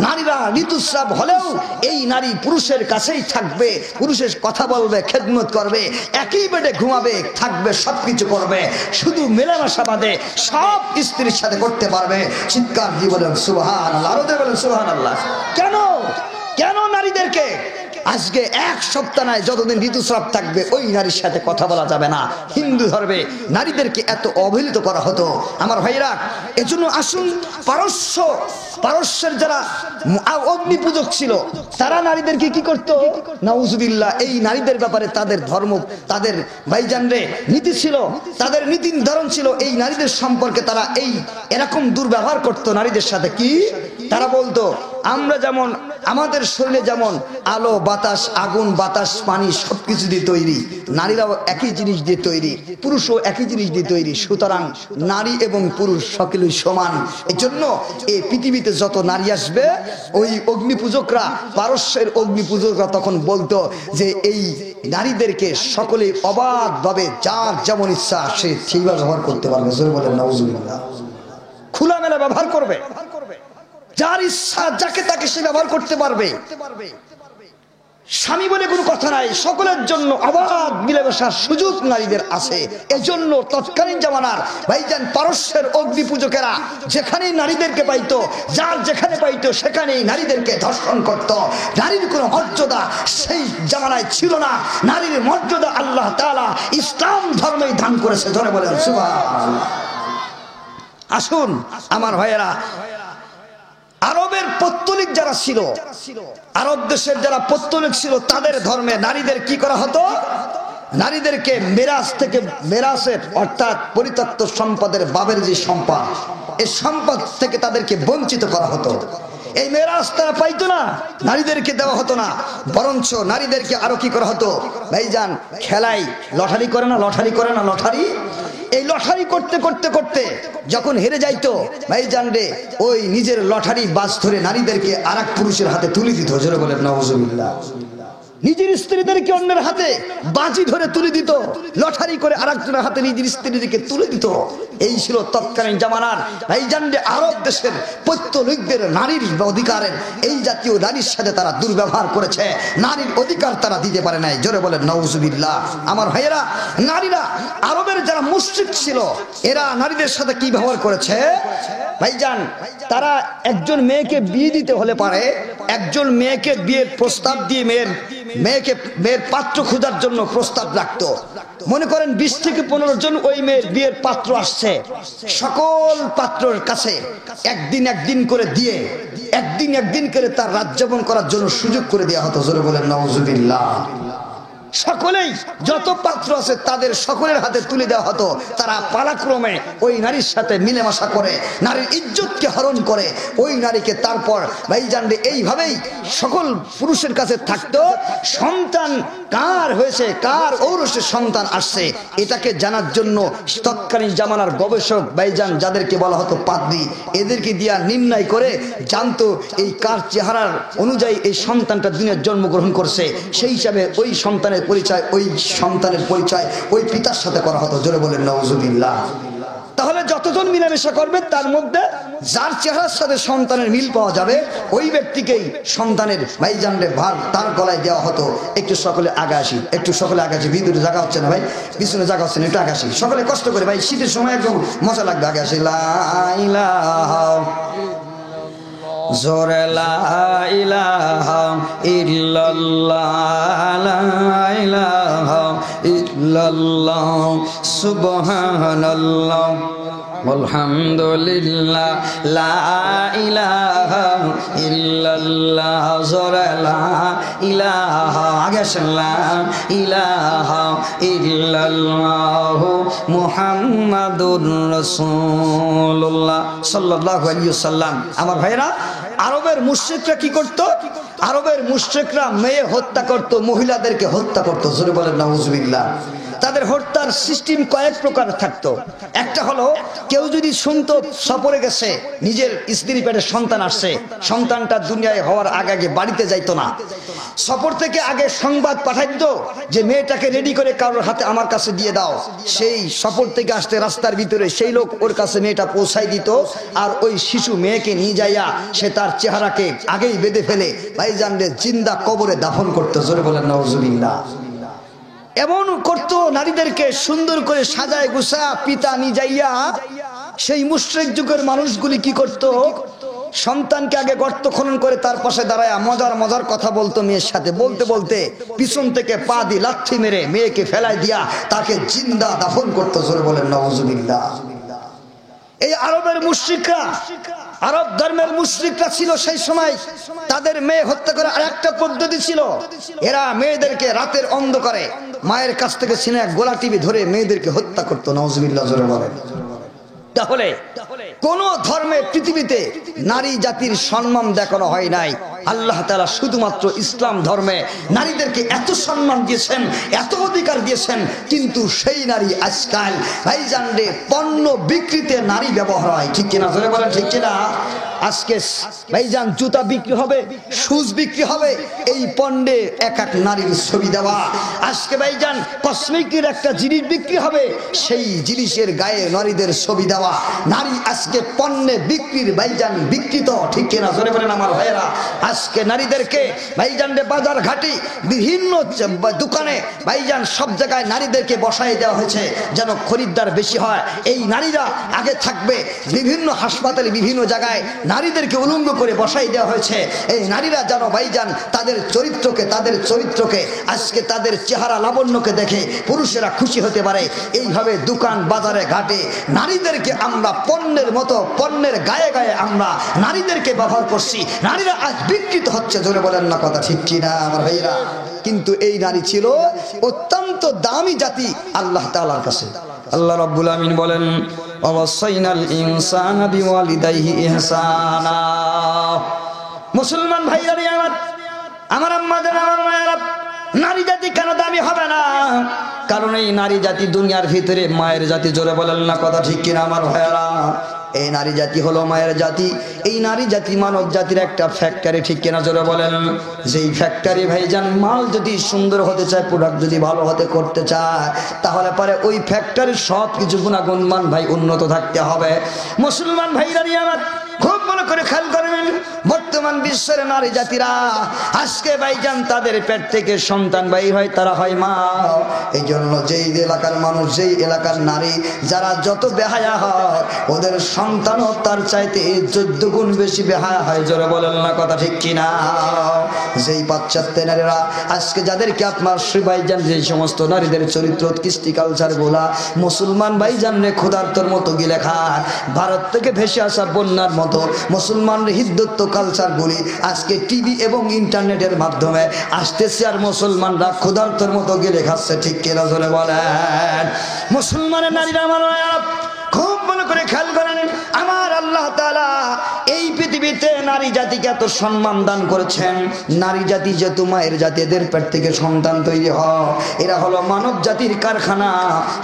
নারীরা ঋতুস্রাব হলেও এই নারী পুরুষের কাছেই থাকবে, পুরুষের কথা বলবে, খেদমত করবে, একই বেডে ঘুমাবে, থাকবে, সবকিছু করবে, শুধু মেলামেশা বাদে সব স্ত্রীর সাথে করতে পারবে। চিৎকার দিয়ে বলেন সুবহানাল্লাহ, আরো দিয়ে বলেন সুবহানাল্লাহ। কেন নারীদেরকে আজকে 1 সপ্তাহ নয়, যতদিন ঋতুস্রাব থাকবে ওই নারীর সাথে কথা বলা যাবে না? হিন্দু ধর্মে নারীদেরকে এত অবহেলিত করা হতো। আমার ভাইরা, এজন্য আসুন, পারস্যের যারা অগ্নি পূজক ছিল, তারা নারীদেরকে কি করতো? নাউজুবিল্লাহ, এই নারীদের ব্যাপারে তাদের ধর্ম, তাদের ভাইজানরে নীতি ছিল, তাদের নীতি নির্ধারণ ছিল। এই নারীদের সম্পর্কে তারা এরকম দুর্ব্যবহার করতো নারীদের সাথে। কি তারা বলতো, আমরা যেমন, আমাদের শরীরে যেমন আলো, বাতাস, আগুন, বাতাস, পানি সবকিছু দিয়ে তৈরি, নারীরাও একই জিনিস দিয়ে তৈরি, পুরুষও একই জিনিস দিয়ে তৈরি। সুতরাং নারী এবং পুরুষ সকলেই সমান। এই জন্য এই পৃথিবীতে যত নারী আসবে, ওই অগ্নিপূজকরা, পারস্যের অগ্নিপূজকরা তখন বলতো যে এই নারীদেরকে সকলে অবাধভাবে যার যেমন ইচ্ছা সে সেইভাবে ব্যবহার করতে পারবে। জোরে বলেন নাউজুবিল্লাহ। খোলামেলা ব্যবহার করবে, যার ইচ্ছা যাকে তাকে সে ব্যবহার করতে পারবে। স্বামী বলে কোনো কথা নাই, সকলের জন্য অবাধ মিলেমিশার সুযোগ নারীদের আছে। এজন্য তৎকালীন জামানার ভাইজান পারস্যের অগ্নি পূজকেরা যেখানেই নারীদেরকে পাইতো, যার যেখানে পাইতো সেখানেই নারীদেরকে ধর্ষণ করত। নারীর কোনো মর্যাদা সেই জামানায় ছিল না। নারীর মর্যাদা আল্লাহ তাআলা ইসলাম ধর্মেই দান করেছে। ধরে বলেন সুবহানাল্লাহ। আসুন আমার ভাইয়েরা, আরবের পৌত্তলিক যারা ছিল, আরব দেশের যারা পৌত্তলিক ছিল, তাদের ধর্মে নারীদের কি করা হতো? নারীদেরকে মেরাসের অর্থাৎ পরিত্যক্ত সম্পদের, বাবের যে সম্পদ, এই সম্পদ থেকে তাদেরকে বঞ্চিত করা হতো। এই মেরাস তারা পাইতো না, নারীদেরকে দেওয়া হতো না, বরঞ্চ নারীদেরকে আরো কি করা হতো? ভাইজান খেলাই লটারি করে না, লটারি, এই লটারি করতে যখন হেরে যাইতো ভাইজান রে, ওই নিজের লটারি বাজ ধরে নারীদেরকে আরেক পুরুষের হাতে তুলে দিত। জোরে বলেন নাউজুবিল্লাহ। নিজের স্ত্রীদেরকে অন্যের হাতে বাজি ধরে তুলে দিত, লটারি করে আরেকজনের হাতে নিজের স্ত্রীদেরকে তুলে দিত। এই ছিল তৎকালীন জামানার ভাইজান রে আরব দেশের পৌত্তলিকদের নারীর অধিকারের, এই জাতীয় নারীর সাথে তারা দুর্ব্যবহার করেছে, নারীর অধিকার তারা দিতে পারে নাই। জোরে বলেন নাউজুবিল্লাহ। আমার ভাইয়েরা, নারীরা আরবের যারা মুশরিক ছিল, এরা নারীদের সাথে কি ব্যবহার করেছে ভাইজান? তারা একজন মেয়েকে বিয়ে দিতে হলে পারে, একজন মেয়েকে বিয়ের প্রস্তাব দিয়ে মেয়ের মেয়ের পাত্র খোঁজার জন্য প্রস্তাব রাখতো। মনে করেন 20 থেকে 15 জন ওই মেয়ের বিয়ের পাত্র আসছে, সকল পাত্রের কাছে একদিন করে দিয়ে একদিন করে তার রাজ্যবন করার জন্য সুযোগ করে দেওয়া হতো। জোরে বলেন নাউজুবিল্লাহ। সকলেই যত পাত্র আছে তাদের সকলের হাতে তুলে দেওয়া হতো। তারা পালাক্রমে ওই নারীর সাথে মিলেমিশা করে নারীর ইজ্জতকে হরণ করে ওই নারীকে তারপর ভাইজান এইভাবেই সকল পুরুষের কাছে থাকতো। সন্তান কার হয়েছে, কার ঔরসে সন্তান আসছে, এটাকে জানার জন্য তৎকালীন জামানার গবেষক ভাইজান যাদেরকে বলা হতো পাদ্রী, এদেরকে দিয়া নির্ণয় করে জানতো এই কার চেহারার অনুযায়ী এই সন্তানটা দুনিয়ায় জন্মগ্রহণ করছে। সেই হিসাবে ওই সন্তানের পরিচয় ওই পিতার সাথে করা হতো। জোরে বলেন নাউজুবিল্লাহ। তাহলে যতজন মিলামেশা করবে তার মধ্যে যার চেহারার সাথে সন্তানের মিল পাওয়া যাবে ওই ব্যক্তিকেই সন্তানের ভাইজানরে ভার তার গলায় দেওয়া হতো। একটু সকলে আগে আসি, ভিতরে জায়গা হচ্ছে না ভাই, পিছনে জায়গা হচ্ছে না, একটু আগে আসি সকলে কষ্ট করে ভাই, শীতের সময় একদম মজা লাগবে। আগে আসি লা ইলাহা জোরে লা ইলাহা ইল্লাল্লাহ লা ইলাহা ইল্লাল্লাহ সুবহানাল্লাহ আলহামদুলিল্লাহ লা ইলাহা ইল্লাল্লাহ জোরে লা ইলাহা আগে লা ইলাহা ইল্লাল্লাহ মুহাম্মাদুর রাসূলুল্লাহ সাল্লাল্লাহু আলাইহি ওয়াসাল্লাম। আমার ভাইরা, আরবের মুশরিকরা কি করত? আরবের মুশরিকরা মেয়ে হত্যা করত, মহিলাদেরকে হত্যা করত। জোরে বলেন নাউজুবিল্লাহ। তাদের হত্যার সিস্টেম কয়েক প্রকার থাকতো। একটা হলো কেউ যদি শুনতো সফরে গেছে, নিজের স্ত্রী পেটে সন্তান আসছে, সন্তানটা দুনিয়ায় হওয়ার আগে বাড়িতে যাইতো না, সফর থেকে আগে সংবাদ পাঠাইতো যে মেয়েটাকে রেডি করে কারোর হাতে আমার কাছে দিয়ে দাও। সেই সফর থেকে আসতে রাস্তার ভিতরে সেই লোক ওর কাছে মেয়েটা পৌঁছাই দিত, আর ওই শিশু মেয়েকে নিয়ে যাইয়া সে তার চেহারাকে আগেই বেঁধে ফেলে ভাইজানরে জিন্দা কবরে দাফন করতো। জোরে বলেন নাউজুবিল্লাহ। এমন করত নারীদেরকে সুন্দর করে সাজায় গুছা পিতা নিয়ে যাইয়া। সেই মুশরিক যুগের মানুষগুলি কি করত? সন্তানকে আগে গর্ত খনন করে তার পাশে দাঁড়ায় মজার কথা বলতো মেয়ের সাথে। বলতে বলতে পিছন থেকে পা দিয়ে লাথি মেরে মেয়েকে ফেলাই দিয়া তাকে জিন্দা দাফন করতো। জোরে বলেন নাউজুবিল্লাহ। এই আরবের মুশরিকরা, আরব ধর্মের মুশরিকরা ছিল সেই সময়, তাদের মেয়ে হত্যা করে আরেকটা পদ্ধতি ছিল। এরা মেয়েদেরকে রাতের অন্ধকারে মায়ের কাছ থেকে ছিনে গোলা টিপে ধরে মেয়েদেরকে হত্যা করতো। নাউজুবিল্লাহ জোরে বলেন। তাহলে কোন ধর্মে পৃথিবীতে নারী জাতির সম্মান দেখানো হয় নাই। আল্লাহ তাআলা শুধুমাত্র ইসলাম ধর্মে নারীদেরকে এত সম্মান দিয়েছেন, এত অধিকার দিয়েছেন, কিন্তু সেই নারী আজকাল ভাইজান রে পণ্য বিক্রিতে নারী ব্যবহার হয়। ঠিক কিনা জোরে বলেন ঠিক কিনা? আজকে ভাইজান জুতা বিক্রি হবে, শুজ বিক্রি হবে, এই পণ্যে এক নারীর ছবি দেওয়া। আজকে ভাইজান কসমেটিকের একটা জিনিস বিক্রি হবে, সেই জিনিসের গায়ে নারীদের ছবি দেওয়া। নারী আজকে পণ্যে বিক্রির ভাইজান বিকৃত। ঠিক কিনা জোরে বলেন আমার ভাইয়েরা? আজকে নারীদেরকে ভাইজান বাজার ঘাটি বিভিন্ন দোকানে ভাইজান সব জায়গায় নারীদেরকে বসাই দেওয়া হয়েছে যেন খরিদ্দার বেশি হয়। এই নারীরা আগে থাকবে, বিভিন্ন হাসপাতালে বিভিন্ন জায়গায় নারীদেরকে উলঙ্গ করে বসাই দেওয়া হয়েছে। এই নারীরা যেন ভাইজান তাদের চরিত্রকে আজকে তাদের চেহারা লাবণ্যকে দেখে পুরুষেরা খুশি হতে পারে। এইভাবে দোকান বাজারে ঘাটে নারীদেরকে আমরা পণ্যের মতো, পণ্যের গায়ে গায়ে আমরা নারীদেরকে ব্যবহার করছি। নারীরা আজ বিকৃত হচ্ছে। জোরে বলেন না কথা ঠিক কিনা আমার ভাইরা? কিন্তু এই নারী ছিল অত্যন্ত দামি জাতি আল্লাহ তাআলার কাছে। আল্লাহ রাব্বুল আমিন বলেন, ওয়াসাইনাল ইনসানা বিওয়ালিদাইহি ইহসানা। মুসলমান ভাইরা রে আমার আম্মাদের, আমার মায়েরা, নারী জাতি কেন দামি হবে না? কারণ এই নারী জাতি দুনিয়ার ভিতরে মায়ের জাতি। জোরে বলেন না কথা ঠিক কিনা আমার ভাইরা? এই নারী জাতি হলো মায়ের জাতি। এই নারী জাতি মানব জাতির একটা ফ্যাক্টরি। ঠিক কিনা জোরে বলেন? যেই ফ্যাক্টরি ভাইজান মাল যদি সুন্দর হতে চায়, প্রোডাক্ট যদি ভালো হতে করতে চায়, তাহলে পরে ওই ফ্যাক্টরির সব কিছু গুণাগুণ মান ভাই উন্নত থাকতে হবে। মুসলমান ভাইরা আমার খুব মনে করে খেয়াল করবেন, বর্তমান বিশ্বের নারী জাতিরা আজকে ভাইজান তাদের পেট থেকে সন্তান বাইর হয়, তারা হয় মা। এই জন্য যেই এলাকার মানুষ, যেই এলাকার নারী যারা যত বেহায়া হয়, ওদের সন্তানও তার চাইতে 14 গুণ বেশি বেহায়া হয়। জোরে বলেন না কথা ঠিক কিনা? যেই পাশ্চাত্যের নারীরা আজকে যাদেরকে আপনার শ্রী ভাইজান যে সমস্ত নারীদের চরিত্র কৃষ্টি কালচার গুলা মুসলমান ভাইজান রে ক্ষুধার্তর মতো গিলে খায়, ভারত থেকে ভেসে আসা বন্যার মতো মুসলমানদের হিন্দুত্ব কালচার গুলি আজকে টিভি এবং ইন্টারনেটের মাধ্যমে আসতেছে, আর মুসলমানরা ক্ষুধার্তর মতো গিলে খাচ্ছে। ঠিক কিনা জোরে বলেন? মুসলমানের নারীরা আমার খুব ভালো করে খেয়াল করেন, আমার আল্লাহ তাআলা এই পৃথিবীতে নারী জাতিকে এত সম্মান দান করেছেন। নারী জাতি যেহেতু মায়ের জাতি, এদের পেট থেকে সন্তান তৈরি হয়, এরা হলো মানব জাতির কারখানা।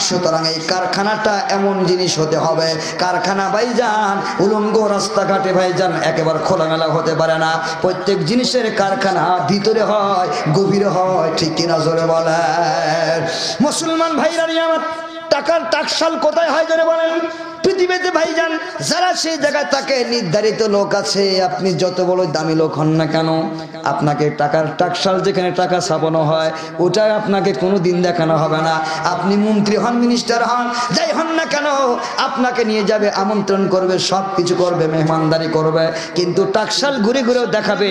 সুতরাং এই কারখানাটা এমন জিনিস হতে হবে, কারখানা ভাইজান উলঙ্গ রাস্তাঘাটে ভাইজান একেবারে খোলামেলা হতে পারে না। প্রত্যেক জিনিসের কারখানা ভিতরে হয়, গভীরে হয়। ঠিক কিনা জোরে বলেন? মুসলমান ভাইরা আমার টাকার টাকশাল কোথায় হয় জোরে বলেন? পৃথিবীতে ভাইজান যারা সেই জায়গায় তাকে নির্ধারিত লোক আছে, আপনি যত বড় দামি লোক হন না কেন, আপনাকে টাকার টাকশাল যেখানে টাকা ছাপানো হয় ওটা আপনাকে কোনো দিন দেখানো হবে না। আপনি মন্ত্রী হন, মিনিস্টার হন, যাই হন না কেন, আপনাকে নিয়ে যাবে, আমন্ত্রণ করবে, সব কিছু করবে, মেহমানদারি করবে, কিন্তু টাকশাল ঘুরে ঘুরেও দেখাবে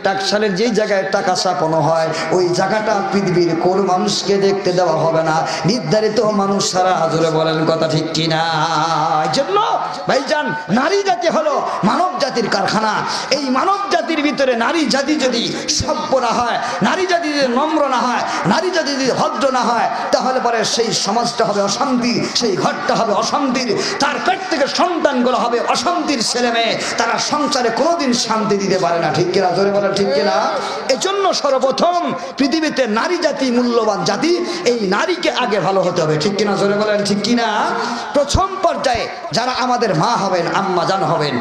টাকশালের যেই জায়গায় টাকা ছাপানো হয় ওই জায়গাটা পৃথিবীর কোনো মানুষকে দেখতে দেওয়া হবে না, নির্ধারিত মানুষ সারা। হাজুরে বলেন কথা ঠিক কিনা? এই জন্য ভাইজান নারী জাতি হলো মানব জাতির কারখানা। এই মানব জাতির ভিতরে নারী জাতি যদি সভ্য না হয়, নারী জাতি যদি নম্র না হয়, নারী জাতি যদি ভদ্র না হয়, তাহলে পরে সেই সমাজটা হবে অশান্তি, সেই ঘরটা হবে অশান্তির, তার পেট থেকে সন্তানগুলো হবে অশান্তির ছেলে মেয়ে, তারা সংসারে কোনোদিন শান্তি দিতে পারে না। ঠিক কিনা জোরে বলেন? ঠিক কিনা? এজন্য সর্বপ্রথম পৃথিবীতে নারী জাতি মূল্যবান জাতি, এই নারীকে আগে ভালো হতে হবে। ঠিক কিনা জোরে বলেন? ঠিক কিনা? প্রথম পর্যায়ে যারা আমাদের মা হবেন, আম্মা জান হবেন,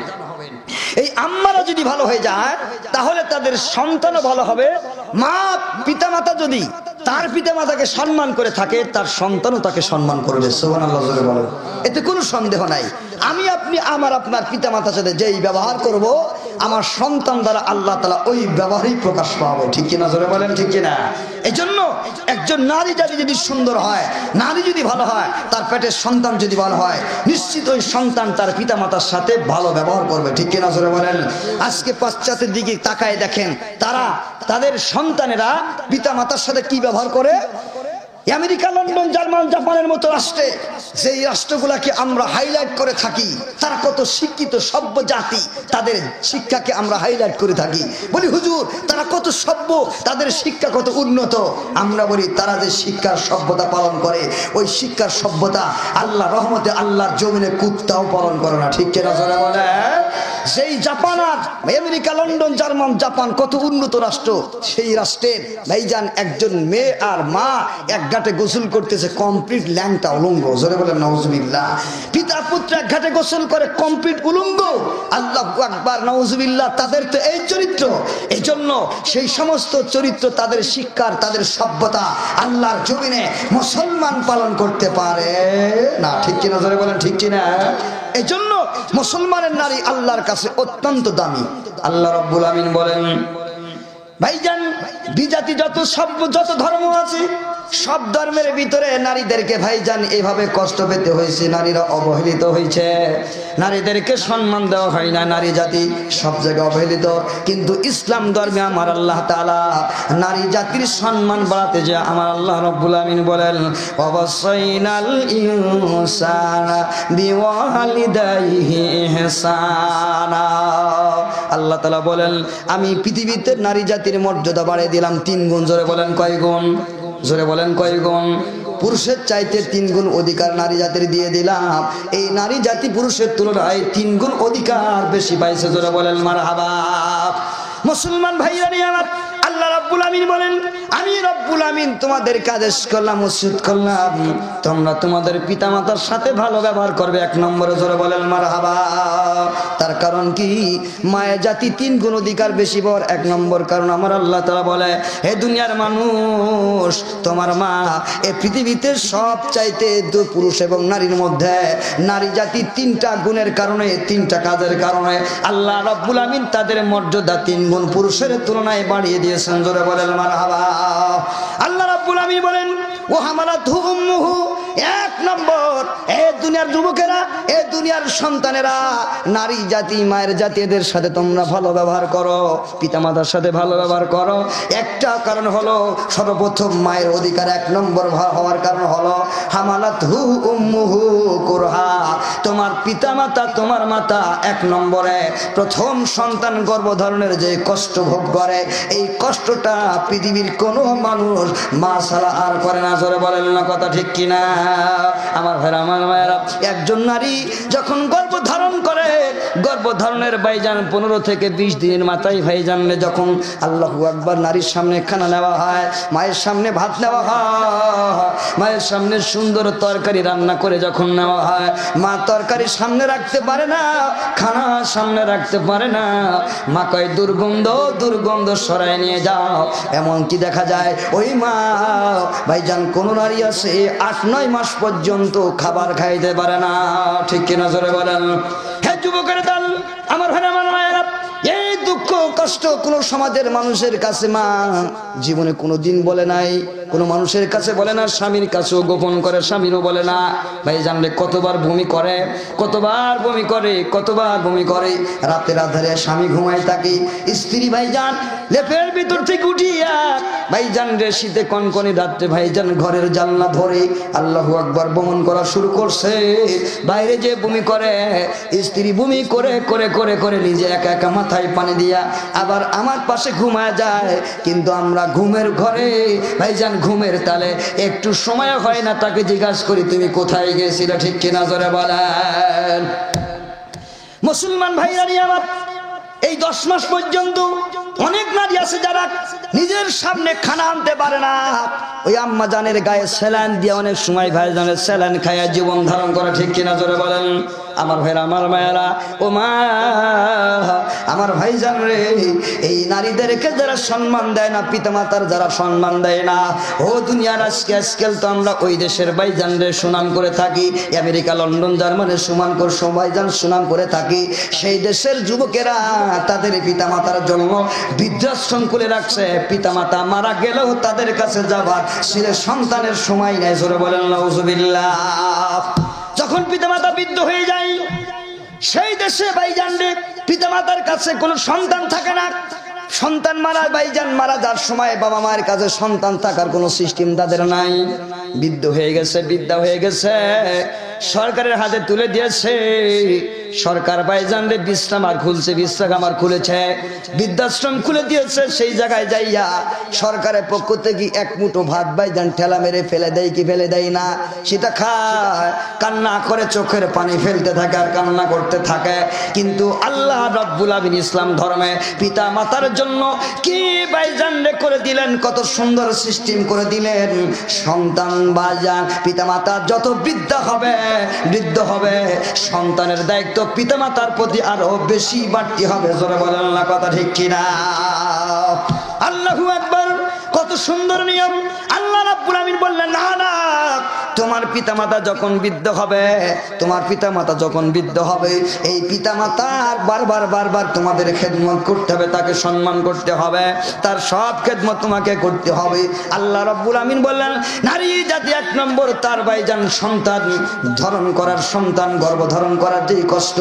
এই আম্মারা যদি ভালো হয়ে যায় তাহলে তাদের সন্তানও ভালো হবে। মা পিতামাতা যদি তার পিতামাতাকে সম্মান করে থাকে, তার সন্তানও তাকে সম্মান করবে। সুবহানাল্লাহ জোরে বলেন। এতে কোনো সন্দেহ নাই। আমি আপনি আমার আপনার পিতামাতার সাথে যেই ব্যবহার করব, আমার সন্তান দ্বারা আল্লাহ তাআলা ওই ব্যবহারই প্রকাশ পাবে। ঠিক কিনা জোরে বলেন? ঠিক কিনা? এজন্য একজন নারী জাতি যদি সুন্দর হয়, নারী যদি ভালো হয়, তার পেটের সন্তান যদি ভালো হয়, নিশ্চিত ওই সন্তান তার পিতামাতার সাথে ভালো ব্যবহার করবে। ঠিক কিনা জোরে বলেন? আজকে পাশ্চাত্যের দিকে তাকায় দেখেন, তারা তাদের সন্তানেরা পিতামাতার সাথে কি ব্যবহার করে। আমেরিকা, লন্ডন, জার্মান, জাপানের মতো রাষ্ট্রে, যেই রাষ্ট্রগুলাকে আমরা হাইলাইট করে থাকি, তারা কত শিক্ষিত সভ্য জাতি, তাদের শিক্ষাকে আমরা হাইলাইট করে থাকি, বলি হুজুর তারা কত সভ্য, তাদের শিক্ষা কত উন্নত। আমরা বলি তারা যে শিক্ষার সভ্যতা পালন করে, ওই শিক্ষার সভ্যতা আল্লাহ রহমতে আল্লাহর জমিনে কুত্তাও পালন করে না। ঠিক কিনা জোরে বলে? সেই জাপান আর আমেরিকা, লন্ডন, জার্মান, জাপান কত উন্নত রাষ্ট্র, সেই রাষ্ট্রের ভাইজান একজন মেয়ে আর মা এক ঘাটে গোসল করতেছে, কমপ্লিট ল্যাংটা উলঙ্গ। জোরে বলেন নাউজুবিল্লাহ। পিতা পুত্র এক ঘাটে গোসল করে, কমপ্লিট উলঙ্গ। আল্লাহু আকবার, নাউজুবিল্লাহ। তাদের তো এই চরিত্র। এই জন্য সেই সমস্ত চরিত্র, তাদের শিক্ষার, তাদের সভ্যতা আল্লাহর জমিনে মুসলমান পালন করতে পারে না। ঠিক কিনা জোরে বলেন? ঠিক কিনা? এই জন্য মুসলমানের নারী আল্লাহর কাছে অত্যন্ত দামি। আল্লাহ রাব্বুল আমিন বলেন, ভাইজান বিজাতি যত সভ্য যত ধর্ম আছে, সব ধর্মের ভিতরে নারীদেরকে ভাইজান এভাবে কষ্ট পেতে হয়েছে, নারীরা অবহেলিত হয়েছে, নারীদেরকে সম্মান দেওয়া হয় না, নারী জাতি সব জায়গায় অবহেলিত। কিন্তু ইসলাম ধর্মে আমার আল্লাহ তাআলা নারী জাতির সম্মান বাড়াতে যে আমার আল্লাহ রাব্বুল আমিন বলেন, ওয়াসাইনাল ইনসানা বিওয়ালিদাইহি ইহসানা। আল্লাহ তাআলা বলেন, আমি পৃথিবীতে নারী জাতির মর্যাদা বাড়িয়ে দিলাম 3 গুণ। জোরে বলেন কয় গুণ? জোরে বলেন কয় গুণ? পুরুষের চাইতে 3 গুণ অধিকার নারী জাতির দিয়ে দিলাম। এই নারী জাতি পুরুষের তুলনায় 3 গুণ অধিকার বেশি পাইছে। জোরে বলেন মারহাবা। মুসলমান ভাইরা নিয়ে আমার আল্লাহ রাব্বুল আমিন বলেন, আমি রব্বুল আমিন তোমাদেরকে আদেশ করলাম, ওসিয়ত করলাম, তোমরা তোমাদের পিতামাতার সাথে ভালো ব্যবহার করবে। 1 নম্বরে জোরে বলেন মারহাবা। তার কারণ কি? মায়ের জাতি 3 গুণ অধিকার বেশি বর। 1 নম্বর কারণ আমার আল্লাহ তাআলা বলে, হে দুনিয়ার মানুষ, তোমার মা এই পৃথিবীতে সব চাইতে পুরুষ এবং নারীর মধ্যে নারী জাতি 3টা গুণের কারণে, 3টা কাজের কারণে আল্লাহ রাব্বুল আমিন তাদের মর্যাদা 3 গুণ পুরুষের তুলনায় বাড়িয়ে দিয়ে দিয়েছেন, জোরে বলেন মারহাবা। আল্লাহ রাব্বুল আমিন বলেন ও হামালাতহু উম্মুহু, এক নম্বর এ দুনিয়ার যুবকেরা, এ দুনিয়ার সন্তানেরা, নারী জাতি মায়ের জাতি এদের সাথে তোমরা ভালো ব্যবহার করো, পিতামাতার সাথে ভালো ব্যবহার করো। একটা কারণ হলো, সর্বপ্রথম মায়ের অধিকার এক নম্বর হওয়ার কারণ হলো হামালাতহু উম্মুহু কুরহা, তোমার পিতামাতা তোমার মাতা এক নম্বরে প্রথম সন্তান গর্ভধারণের যে কষ্ট ভোগ করে, এই কষ্টটা পৃথিবীর কোনো মানুষ মা ছাড়া আর করে না, জোরে বলেন না কথা ঠিক কিনা আমার ভাইরা আমার মায়েরা। একজন নারী যখন গর্ভধারণ করে, গর্ভধারণের ভাইজান 15 থেকে 20 দিনের মাথায় ভাইজান যখন আল্লাহু আকবার নারীর সামনে খানা নেওয়া হয়, মায়ের সামনে ভাত নেওয়া হয়, মায়ের সামনে সুন্দর তরকারি রান্না করে যখন নেওয়া হয়, মা তরকারি সামনে রাখতে পারে না, খানা সামনে রাখতে পারে না, মা কয় দুর্গন্ধ দুর্গন্ধ সরায় নিয়ে যাও। এমনকি দেখা যায় ওই মা ভাইজান কোন নারী আছে 8-9 মাস পর্যন্ত খাবার খাইতে পারে না, ঠিক কিনা জোরে বলেন। হ্যাঁ যুবকের দল, আমার ভাই আমার মায়েরা, এই দুঃখ কষ্ট কোন সমাজের মানুষের কাছে মা জীবনে কোনো দিন বলে নাই, কোন মানুষের কাছে বলে না, স্বামীর কাছেও গোপন করে, স্বামীরও বলে না। ভাই জানলে কতবার বমি করে, কতবার বমি করে, কতবার বমি করে, রাতের আধারে স্বামী ঘুমায় থাকে, স্ত্রী ভাইজান লেপের ভিতর থেকে উঠিয়া ভাইজান রে শীতে কনকনে রাত্রে ভাইজান ঘরের জানলা ধরে আল্লাহু আকবার বমন করা শুরু করছে, বাইরে যে বমি করে, স্ত্রী বমি করে করে করে করে নিজে একা একা মাথায় পানি দিয়া আবার আমার পাশে ঘুমায় যায়। কিন্তু আমরা ঘুমের ঘরে ভাইজান ঘুমের তালে একটু সময় হয় না তাকে জিজ্ঞাসা করি তুমি কোথায় গেছিলে, ঠিক কিনা জোরে বলেন। মুসলমান ভাইরা আমার, এই 10 মাস পর্যন্ত অনেক নারী আছে যারা নিজের সামনে খানা আনতে পারে না, ওই আম্মা জানের গায়ে স্যালাইন দিয়ে অনেক সময় ভাইজানের স্যালাইন খাইয়া জীবন ধারণ করে, ঠিক কিনা জোরে বলেন আমার ভাইরা আমার মায়েরা। ও মা আমার ভাইজান রে, এই নারীদেরকে যারা সম্মান দেয় না, পিতামাতার যারা সম্মান দেয় না, ও দুনিয়ার আজকাল তো আমরা ওই দেশের ভাইজান রে সুনাম করে থাকি, আমেরিকা লন্ডন জার্মানির ভাইজান সুনাম করে থাকি, সেই দেশের যুবকেরা তাদের পিতামাতার জন্য বৃদ্ধাশ্রম খুলে রাখছে, পিতামাতা মারা গেলেও তাদের কাছে যাবার ছেলে সন্তানের সময় নেই, জোরে বলেন নাউজুবিল্লাহ। যখন পিতামাতা বৃদ্ধ হয়ে যায়, সেই দেশে ভাইজান রে পিতামাতার কাছে কোনো সন্তান থাকে না, সন্তান মারা ভাইজান মারা যাওয়ার সময় বাবা মায়ের কাছে সন্তান থাকার কোনো সিস্টেম তাদের নাই, বৃদ্ধ হয়ে গেছে, বৃদ্ধা হয়ে গেছে, সরকারের হাতে তুলে দিয়েছে, সরকার ভাইজান রে বিশ্রামার খুলছে, বিশ্রামার খুলেছে, বৃদ্ধাশ্রম খুলে দিয়েছে, সেই জায়গায় যাইয়া সরকারের পক্ষ থেকে এক মুঠো ভাত ভাইজান ঠেলা মেরে ফেলে দেয় কি ফেলে দেয় না, সেটা খায়, কান্না করে চোখের পানি ফেলতে থাকে আর কান্না করতে থাকে। কিন্তু আল্লাহ রাব্বুল আমিন ইসলাম ধর্মে পিতা মাতার জন্য কি ভাইজান রে করে দিলেন, কত সুন্দর সিস্টেম করে দিলেন। সন্তান ভাইজান পিতা মাতা যত বৃদ্ধ হবে সন্তানের দায়িত্ব পিতামাতার প্রতি আরো বেশি বাড়তি হবে, জোরে বলেন না কথা ঠিক কিনা। আল্লাহু আকবার, কত সুন্দর নিয়ম। আল্লাহ রাব্বুল আমিন বললেন না না, তোমার পিতামাতা যখন বৃদ্ধ হবে, তোমার পিতামাতা যখন বৃদ্ধ হবে, এই পিতামাতার বারবার বারবার তোমাদের খেদমত করতে হবে, তাকে সম্মান করতে হবে, তার সব খেদমত তোমাকে করতে হবে। আল্লাহ রাব্বুল আমিন বললেন নারী জাতি এক নম্বর তার ভাইজান সন্তান ধারণ করার, সন্তান গর্ভধারণ করার যে কষ্ট,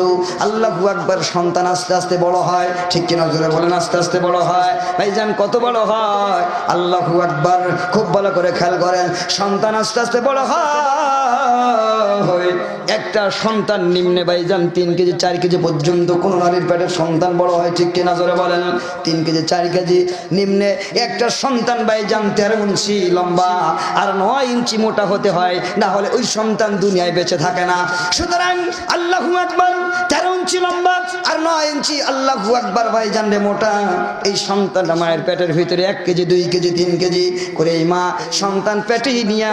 আল্লাহু আকবার, সন্তান আস্তে আস্তে বড় হয়, ঠিক কিনা জোরে বলেন, আস্তে আস্তে বড় হয় ভাইজান। কত বড় হয় আল্লাহু আকবার, খুব ভালো করে খেয়াল করেন, সন্তান আস্তে আস্তে বড় হয়। একটা সন্তান নিম্নে ভাইজান 3 কেজি 4 কেজি পর্যন্ত কোন নারীর পেটের সন্তান বড় হয়, ঠিক কিনা জোরে বলেন। 3 কেজি 4 কেজি নিম্নে একটা সন্তান ভাইজান 13 ইঞ্চি লম্বা আর 9 ইঞ্চি মোটা হতে হয়, না হলে ওই সন্তান দুনিয়ায় বেঁচে থাকে না। সুতরাং আল্লাহু আকবার, 13 ইঞ্চি লম্বা আর 9 ইঞ্চি আল্লাহু আকবার ভাইজান রে মোটা, এই সন্তানটা মায়ের পেটের ভিতরে 1 কেজি 2 কেজি 3 কেজি করে এই মা সন্তান পেটে নিয়ে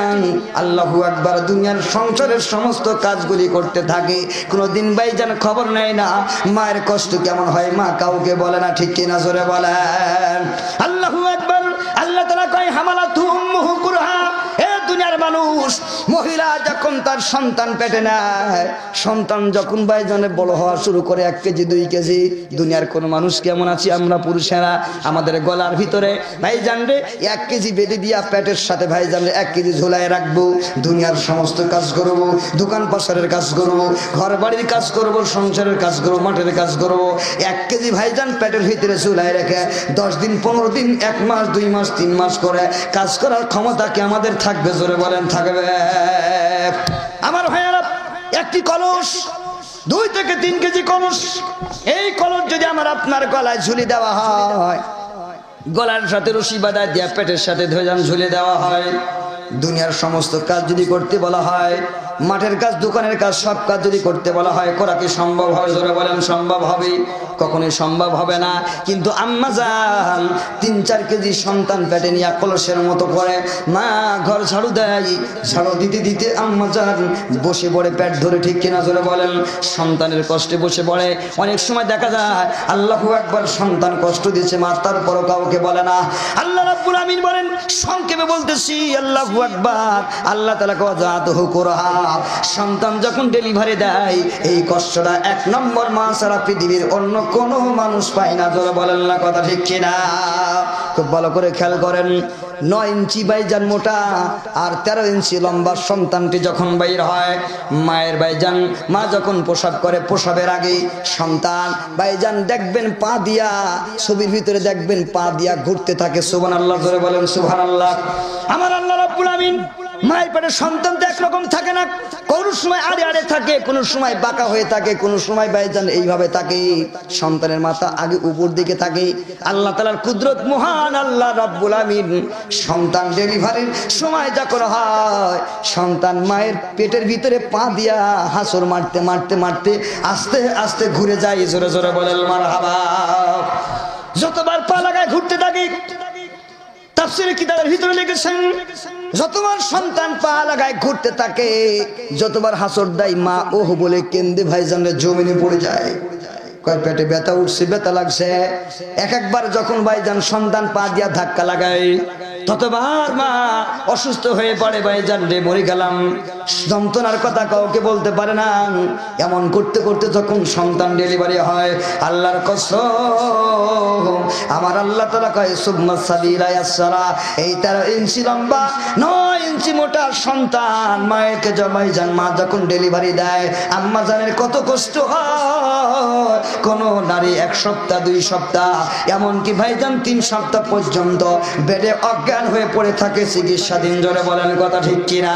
আল্লাহু আকবার দুনিয়ার সংসারের সমস্ত কাজগুলি করতে থাকে। কোনদিন ভাইজান খবর নেয় না মায়ের কষ্ট কেমন হয়, মা কাউকে বলে না, ঠিক কিনা জোরে বলেন আল্লাহু আকবার। আল্লাহ তাআলা কয় হামালাতহু উম্মুহু কুরহা, হে দুনিয়ার মানুষ, মহিলা যখন তার সন্তান পেটে নেয়, সন্তান যখন ভাইজানে বড় হওয়া শুরু করে 1 কেজি 2 কেজি, দুনিয়ার কোন মানুষ কেমন আছি আমরা পুরুষেরা, আমাদের গলার ভিতরে ভাইজান রে 1 কেজি বেঁধে দিয়া পেটের সাথে ভাইজান রে 1 কেজি ঝোলায় রাখবো। দুনিয়ার সমস্ত কাজ করবো, দোকান পাশারের কাজ করবো, ঘর বাড়ির কাজ করবো, সংসারের কাজ করবো, মাঠের কাজ করবো। 1 কেজি ভাইজান পেটের ভিতরে ঝুলায় রেখে 10 দিন 15 দিন 1 মাস 2 মাস 3 মাস করে কাজ করার ক্ষমতা কি আমাদের থাকবে? জোরে বলেন থাকবে? আমার ভাইয়ারা, একটি কলস 2 থেকে 3 কেজি কলস, এই কলস যদি আমার আপনার গলায় ঝুলি দেওয়া হয়, গলার সাথে রশি বাঁধা দিয়া পেটের সাথে ধৈর্য ঝুলে দেওয়া হয়, দুনিয়ার সমস্ত কাজ যদি করতে বলা হয়, মাঠের কাজ দোকানের কাজ সব কাজ যদি করতে বলা হয়, করা কি সম্ভব হবে? জোরে বলেন সম্ভব হবে? কখনোই সম্ভব হবে না। কিন্তু আম্মা জান 3-4 কেজি সন্তান পেটে নিয়ে কলসের মতো করে মা ঘর ঝাড়ু দেয়, ঝাড়ু দিতে দিতে আম্মা জান বসে পড়ে পেট ধরে, ঠিক কিনা জোরে বলেন? সন্তানের কষ্টে বসে পড়ে। অনেক সময় দেখা যায় আল্লাহু আকবার, সন্তান কষ্ট দিচ্ছে মা, তারপরও কাউকে বলে না। আল্লাহ রাব্বুল আমিন বলেন, সংক্ষেপে বলতেছি, আল্লাহু আকবার, আল্লাহ তাআলা ওয়াজাতুহু কুরহা, সন্তান যখন ডেলিভারি দেয় এই কষ্টটা 1 নম্বর মা ছাড়া পৃথিবীর অন্য কোনো মানুষ পায় না। জোরে বলেন না কথা ঠিক কিনা? খুব ভালো করে খেয়াল করেন, 9 ইঞ্চি ভাইজান মোটা আর 13 ইঞ্চি লম্বা সন্তানটি যখন বাইর হয়, মায়ের ভাইজান মা যখন প্রসব করে, প্রসবের আগে সন্তান ভাইজান দেখবেন পা দিয়া, ছবির ভিতরে দেখবেন পা দিয়া ঘুরতে থাকে। সুবহানাল্লাহ, জোরে বলেন সুবহানাল্লাহ। আমার আল্লাহ রাব্বুল আমিন মায়ের পেটে সন্তান তো একরকম থাকে না, কোন সময় আড়ে আড়ে থাকে, কোন সময় বাঁকা হয়ে থাকে, কোন সময় ভাইজান এইভাবে থাকে। সন্তানের মাথা আগে উপর দিকে থাকে। আল্লাহ তাআলার কুদরত মহান। আল্লাহ রাব্বুল আমিন সন্তান ডেলিভারির সময় যখন হয়, সন্তান মায়ের পেটের ভিতরে পা দিয়া হাসর মারতে মারতে মারতে আস্তে আস্তে ঘুরে যায়। জোরে জোরে বলেন মারহাবা। যতবার পা লাগায় ঘুরতে থাকে, তাফসীরে কিতাবের ভিতরে লিখেছেন, যতবার সন্তান পা লাগায় ঘুরতে থাকে, যতবার হাসর দেয়, মা ওহ বলে কেন্দে ভাইজান জমিনে পড়ে যায়। কয় পেটে ব্যথা উঠছে, ব্যথা লাগছে। একবার যখন ভাইজান সন্তান পা দিয়া ধাক্কা লাগায়, ততবার মা অসুস্থ হয়ে পড়ে, ভাইজান রে মরে গেলাম, যন্ত্রণার কথা কাউকে বলতে পারে না। এমন করতে করতে যখন সন্তান ডেলিভারি হয়, আল্লাহর কসম, আমার আল্লাহ তাআলা কয় সুম্মা সাবিলা ইয়াসরা, এই 13 ইঞ্চি লম্বা 9 ইঞ্চি মোটা সন্তান মায়েরকে জমাই যান, মা যখন ডেলিভারি দেয়, আম্মা জানের কত কষ্ট হয়। কোন নারী 1 সপ্তাহ 2 সপ্তাহ, এমনকি ভাইজান 3 সপ্তাহ পর্যন্ত বেডে অজ্ঞান হয়ে পড়ে থাকে চিকিৎসাধীন। জোরে বলেন কথা ঠিক কিনা?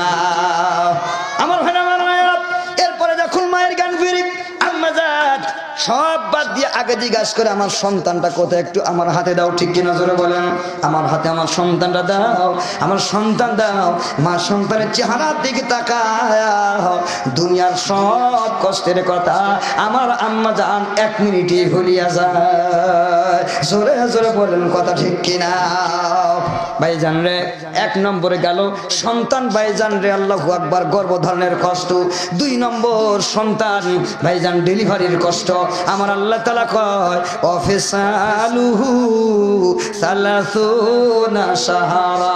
আমার ভাই, আমার মায়েরা, এরপরে যখন মায়ের জ্ঞান ফিরে, আম্মা জান সব বাদ দিয়ে আগে জিজ্ঞাসা করে, আমার সন্তানটা কোথায়, একটু আমার হাতে দাও, ঠিক কিনা জোরে বলেন? আমার হাতে আমার সন্তানটা দাও, আমার সন্তান দাও। মা সন্তানের চেহারার দিকে তাকায়, দুনিয়ার সব কষ্টের কথা আমার আম্মা জান 1 মিনিটে ভুলিয়া যায়। জোরে জোরে বলেন কথা ঠিক কিনা? ভাইজান রে 1 নম্বরে গেল সন্তান, ভাইজান রে আল্লাহু আকবার গর্ভধারণের কষ্ট। 2 নম্বর সন্তান ভাইজান ডেলিভারির কষ্ট। আমার আল্লাহ তাআলা কয় অফিসালুহু 30 শাহরা।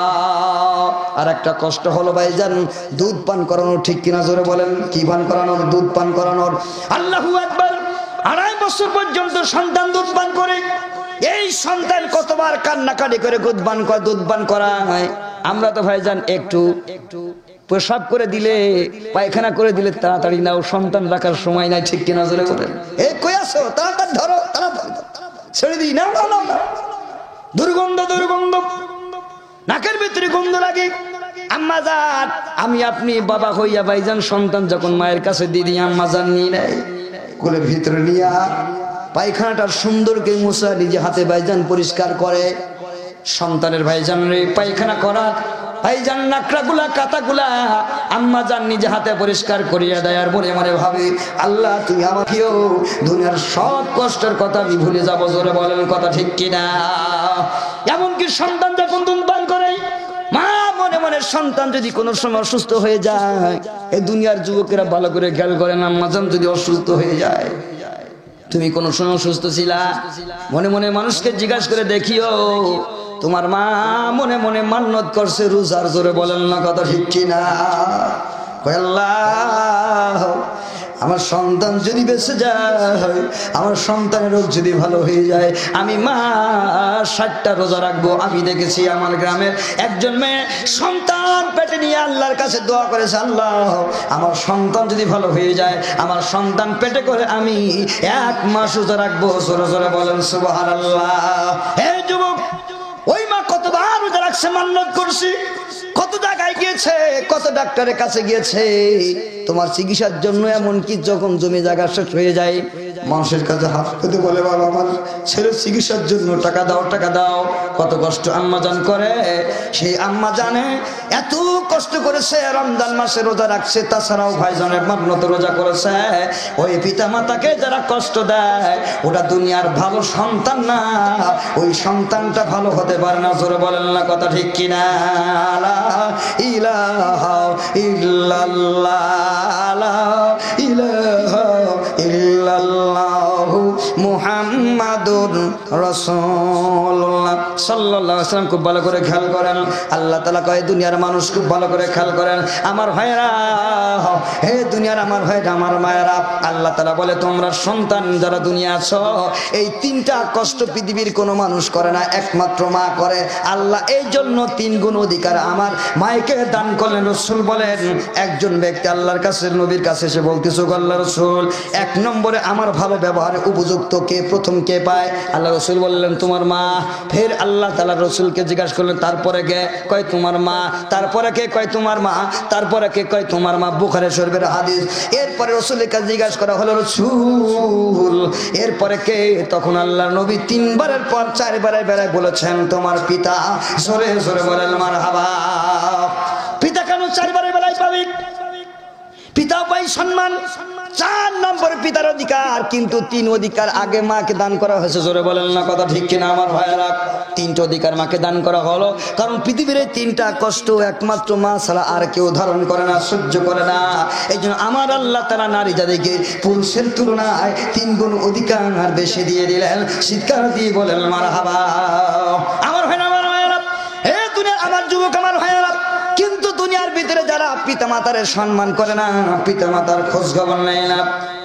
আর একটা কষ্ট হলো ভাইজান দুধ পান করানো, ঠিক কিনা জোরে বলেন? কি পান করানোর? দুধ পান করানোর। আল্লাহু আকবার। 2.5 বছর পর্যন্ত সন্তান দুধ পান করে। এই সন্তান কতবার কান্নাকাটি করে দুধ পান করায়। আমরা তো ভাইজান একটু প্রসাব করে দিলে, পায়খানা করে দিলে তাড়াতাড়ি নাও, সন্তান রাখার সময় নাই, ঠিক কিনা জোরে বলেন? এই কই আছো, তাড়াতাড়ি ধরো, তাড়াতাড়ি ছেড়ে দিই না, না না, দুর্গন্ধ দুর্গন্ধ, নাকের ভিতরে গন্ধ লাগে। আম্মা জান, আমি আপনি বাবা হইয়া ভাইজান সন্তান যখন মায়ের কাছে দিদি, আম্মা জান নিয়ে নেয় কোলের ভিতরে নিয়া, পায়খানাটা সুন্দর করে মুছা নিজে হাতে ভাইজান পরিষ্কার করে। সন্তানের ভাইজান রে পায়খানা করা, ভাইজান নাকড়াগুলা কাতাগুলা আম্মা জান নিজে হাতে পরিষ্কার করিয়া দেয়। আর মনে মনে ভাবে, আল্লাহ তুমি আমাকেও দুনিয়ার সব কষ্টের কথা আমি ভুলে যাবো। জোরে বলেন কথা ঠিক কিনা? এমনকি সন্তান যখন দুধ পান করে, মা মনে মনে সন্তান যদি কোনো সময় অসুস্থ হয়ে যায়, এই দুনিয়ার যুবকেরা ভালো করে খেয়াল করেন, আম্মা জান যদি অসুস্থ হয়ে যায়, তুমি কোন সময় অসুস্থ ছিলা, মনে মনে মানুষকে জিজ্ঞাসা করে দেখিও, তোমার মা মনে মনে মান্নত করছে রোজার। জোরে বলেন না কথা ঠিক কিনা? কয় আল্লাহ আমার সন্তান যদি বেঁচে যায়, আমার সন্তানের রোগ যদি ভালো হয়ে যায়, আমি মা 60টা রোজা রাখবো। আমি দেখেছি আমার গ্রামের একজন মেয়ে সন্তান পেটে নিয়ে আল্লাহর কাছে দোয়া করেছে, আল্লাহ আমার সন্তান যদি ভালো হয়ে যায়, আমার সন্তান পেটে করে আমি 1 মাস রোজা রাখবো। জোরে জোরে বলেন সুবহানাল্লাহ। হে যুবক, ওই মা কতবার রোজা রাখছে, মান্নত করছি, কত জায়গায় গিয়েছে, কত ডাক্তারের কাছে গিয়েছে তোমার চিকিৎসার জন্য। এমনকি যখন জমি জায়গা শেষ হয়ে যায়, মানুষের কাছে হাত পেতে বলে, বাবা আমার ছেলের চিকিৎসার জন্য টাকা দাও, টাকা দাও। কত কষ্ট আম্মা জান করে। সেই আম্মা জানে এত কষ্ট করেছে, রমজান মাসে রোজা রাখছে, তাছাড়াও ভাইজানের মান্নত রোজা করেছে। ওই পিতা মাতাকে যারা কষ্ট দেয়, ওটা দুনিয়ার ভালো সন্তান না, ওই সন্তানটা ভালো হতে পারে না। জোরে বলেন না কথা ঠিক কিনা? লা ইলাহা ইল্লাল্লাহ, লা ইলাহা ইল্লাল্লাহু মুহাম্মাদুর রাসূলুল্লাহ সাল্লাল্লাহু আলাইহি ওয়াসাল্লাম। খুব ভালো করে খেয়াল করেন, আল্লাহ তাআলা কয় দুনিয়ার মানুষ খুব ভালো করে খেয়াল করেন আমার ভাইরা, হে দুনিয়ার আমার ভাইরা, আমার মায়েরা। আল্লাহ তাআলা বলে তোমরা সন্তান যারা দুনিয়া আছো, এই 3টা কষ্ট পৃথিবীর কোনো মানুষ করে না, একমাত্র মা করে। আল্লাহ এই জন্য 3 গুণ অধিকার আমার মায়েকে দান করলেন। রাসূল বলেন একজন ব্যক্তি আল্লাহর কাছে, নবীর কাছে এসে বলতেছে, আল্লাহ রাসূল 1 নম্বরে আমার ভালো ব্যবহারের উপযুক্ত কে, প্রথম কে পায়? আল্লাহ রাসূল বললেন তোমার মা। ফের আল্লাহ তাআলা রাসূলকে জিজ্ঞাসা করলেন তারপরে কে? কয় তোমার মা। তারপরে কে? কয় তোমার মা। তারপরে কে? কয় তোমার মা। বুখারী শরীফের হাদিস। এরপরে রাসূলের কাছে জিজ্ঞাসা করা হলো, রাসূল এরপরে কে? তখন আল্লাহর নবী 3 বারের পর 4 বারের বেলায় বলেছেন তোমার পিতা। জোরে জোরে বলেন মারহাবা। পিতা কেন 4 বারের বেলায় পাবে? পিতা পাই সম্মান, 4 নম্বর পিতার অধিকার, কিন্তু 3 অধিকার আগে মাকে দান করা হয়েছে। জোরে বলেন না কথা ঠিক কিনা আমার ভাইয়েরা? 3টা অধিকার মাকে দান করা হলো, কারণ পৃথিবীর এই 3টা কষ্ট একমাত্র মা ছাড়া আর কেউ ধারণ করে না, সহ্য করে না। এই জন্য আমার আল্লাহ তাআলা নারী জাতিকে পুরুষের তুলনায় 3 গুণ অধিকার আর বেশি দিয়ে দিলেন। চিৎকার দিয়ে বলেন মারহাবা। আমার ভাইরা, আমার ভাইয়েরা, হে দুনিয়ার আমার যুবক, আমার ভাইয়েরা, কিন্তু দুনিয়ার ভিতরে যারা পিতামাতার সম্মান করে না, পিতামাতার খোঁজ খবর নেয় না,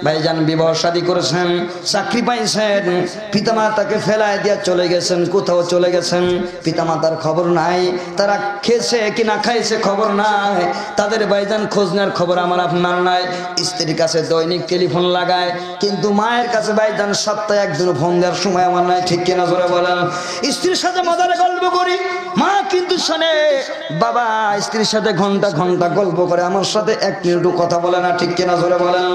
ভাইজান বিবাহ শাদী করেছেন, চাকরি পাইছেন, পিতামাতাকে ফেলায় দিয়ে চলে গেছেন, কোথাও চলে গেছেন, পিতামাতার খবর নাই, তারা খেয়েছে কি না খাইছে খবর নাই, তাদের ভাইজান খোঁজ নেওয়ার খবর আমার আপনার নাই। স্ত্রীর কাছে দৈনিক টেলিফোন লাগায়, কিন্তু মায়ের কাছে ভাইজান সপ্তাহে 1 দিন ফোন দেওয়ার সময় আমার নাই। ঠিক কিনা জোরে বলেন? স্ত্রীর সাথে মজার গল্প করি, মা কিন্তু শোনে, বাবা স্ত্রীর সাথে ঘন্টা ঘন্টা গল্প করে, আমার সাথে 1 মিনিটও কথা বলে না। ঠিক কিনা জোরে বলেন?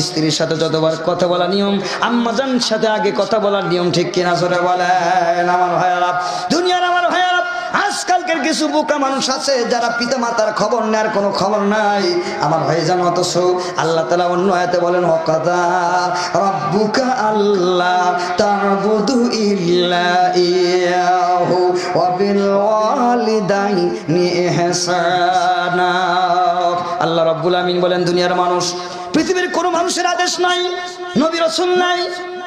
স্ত্রীর সাথে যতবার কথা বলা নিয়ম, আম্মাজান সাথে আগে কথা বলার নিয়ম। ঠিক কিনা জোরে বলেন আমার ভাইয়ারা? দুনিয়ার আমার ভাইয়ারা, আজকালকার কিছু বোকা মানুষ আছে যারা পিতামাতার খবর নেয়ার কোনো খবর নাই আমার ভাইজান। অথচ আল্লাহ তাআলা অন্য আয়াতে বলেন, ওয়াকাদা রাব্বুকা আল্লা তা'বুদু ইল্লা ইয়াহু ওয়া বিল ওয়ালিদাইনি ইহসানা। আল্লাহ রাব্বুল আমিন বলেন দুনিয়ার মানুষ, পৃথিবীর কোনো মানুষের আদেশ নাই, নবী রাসূল নাই,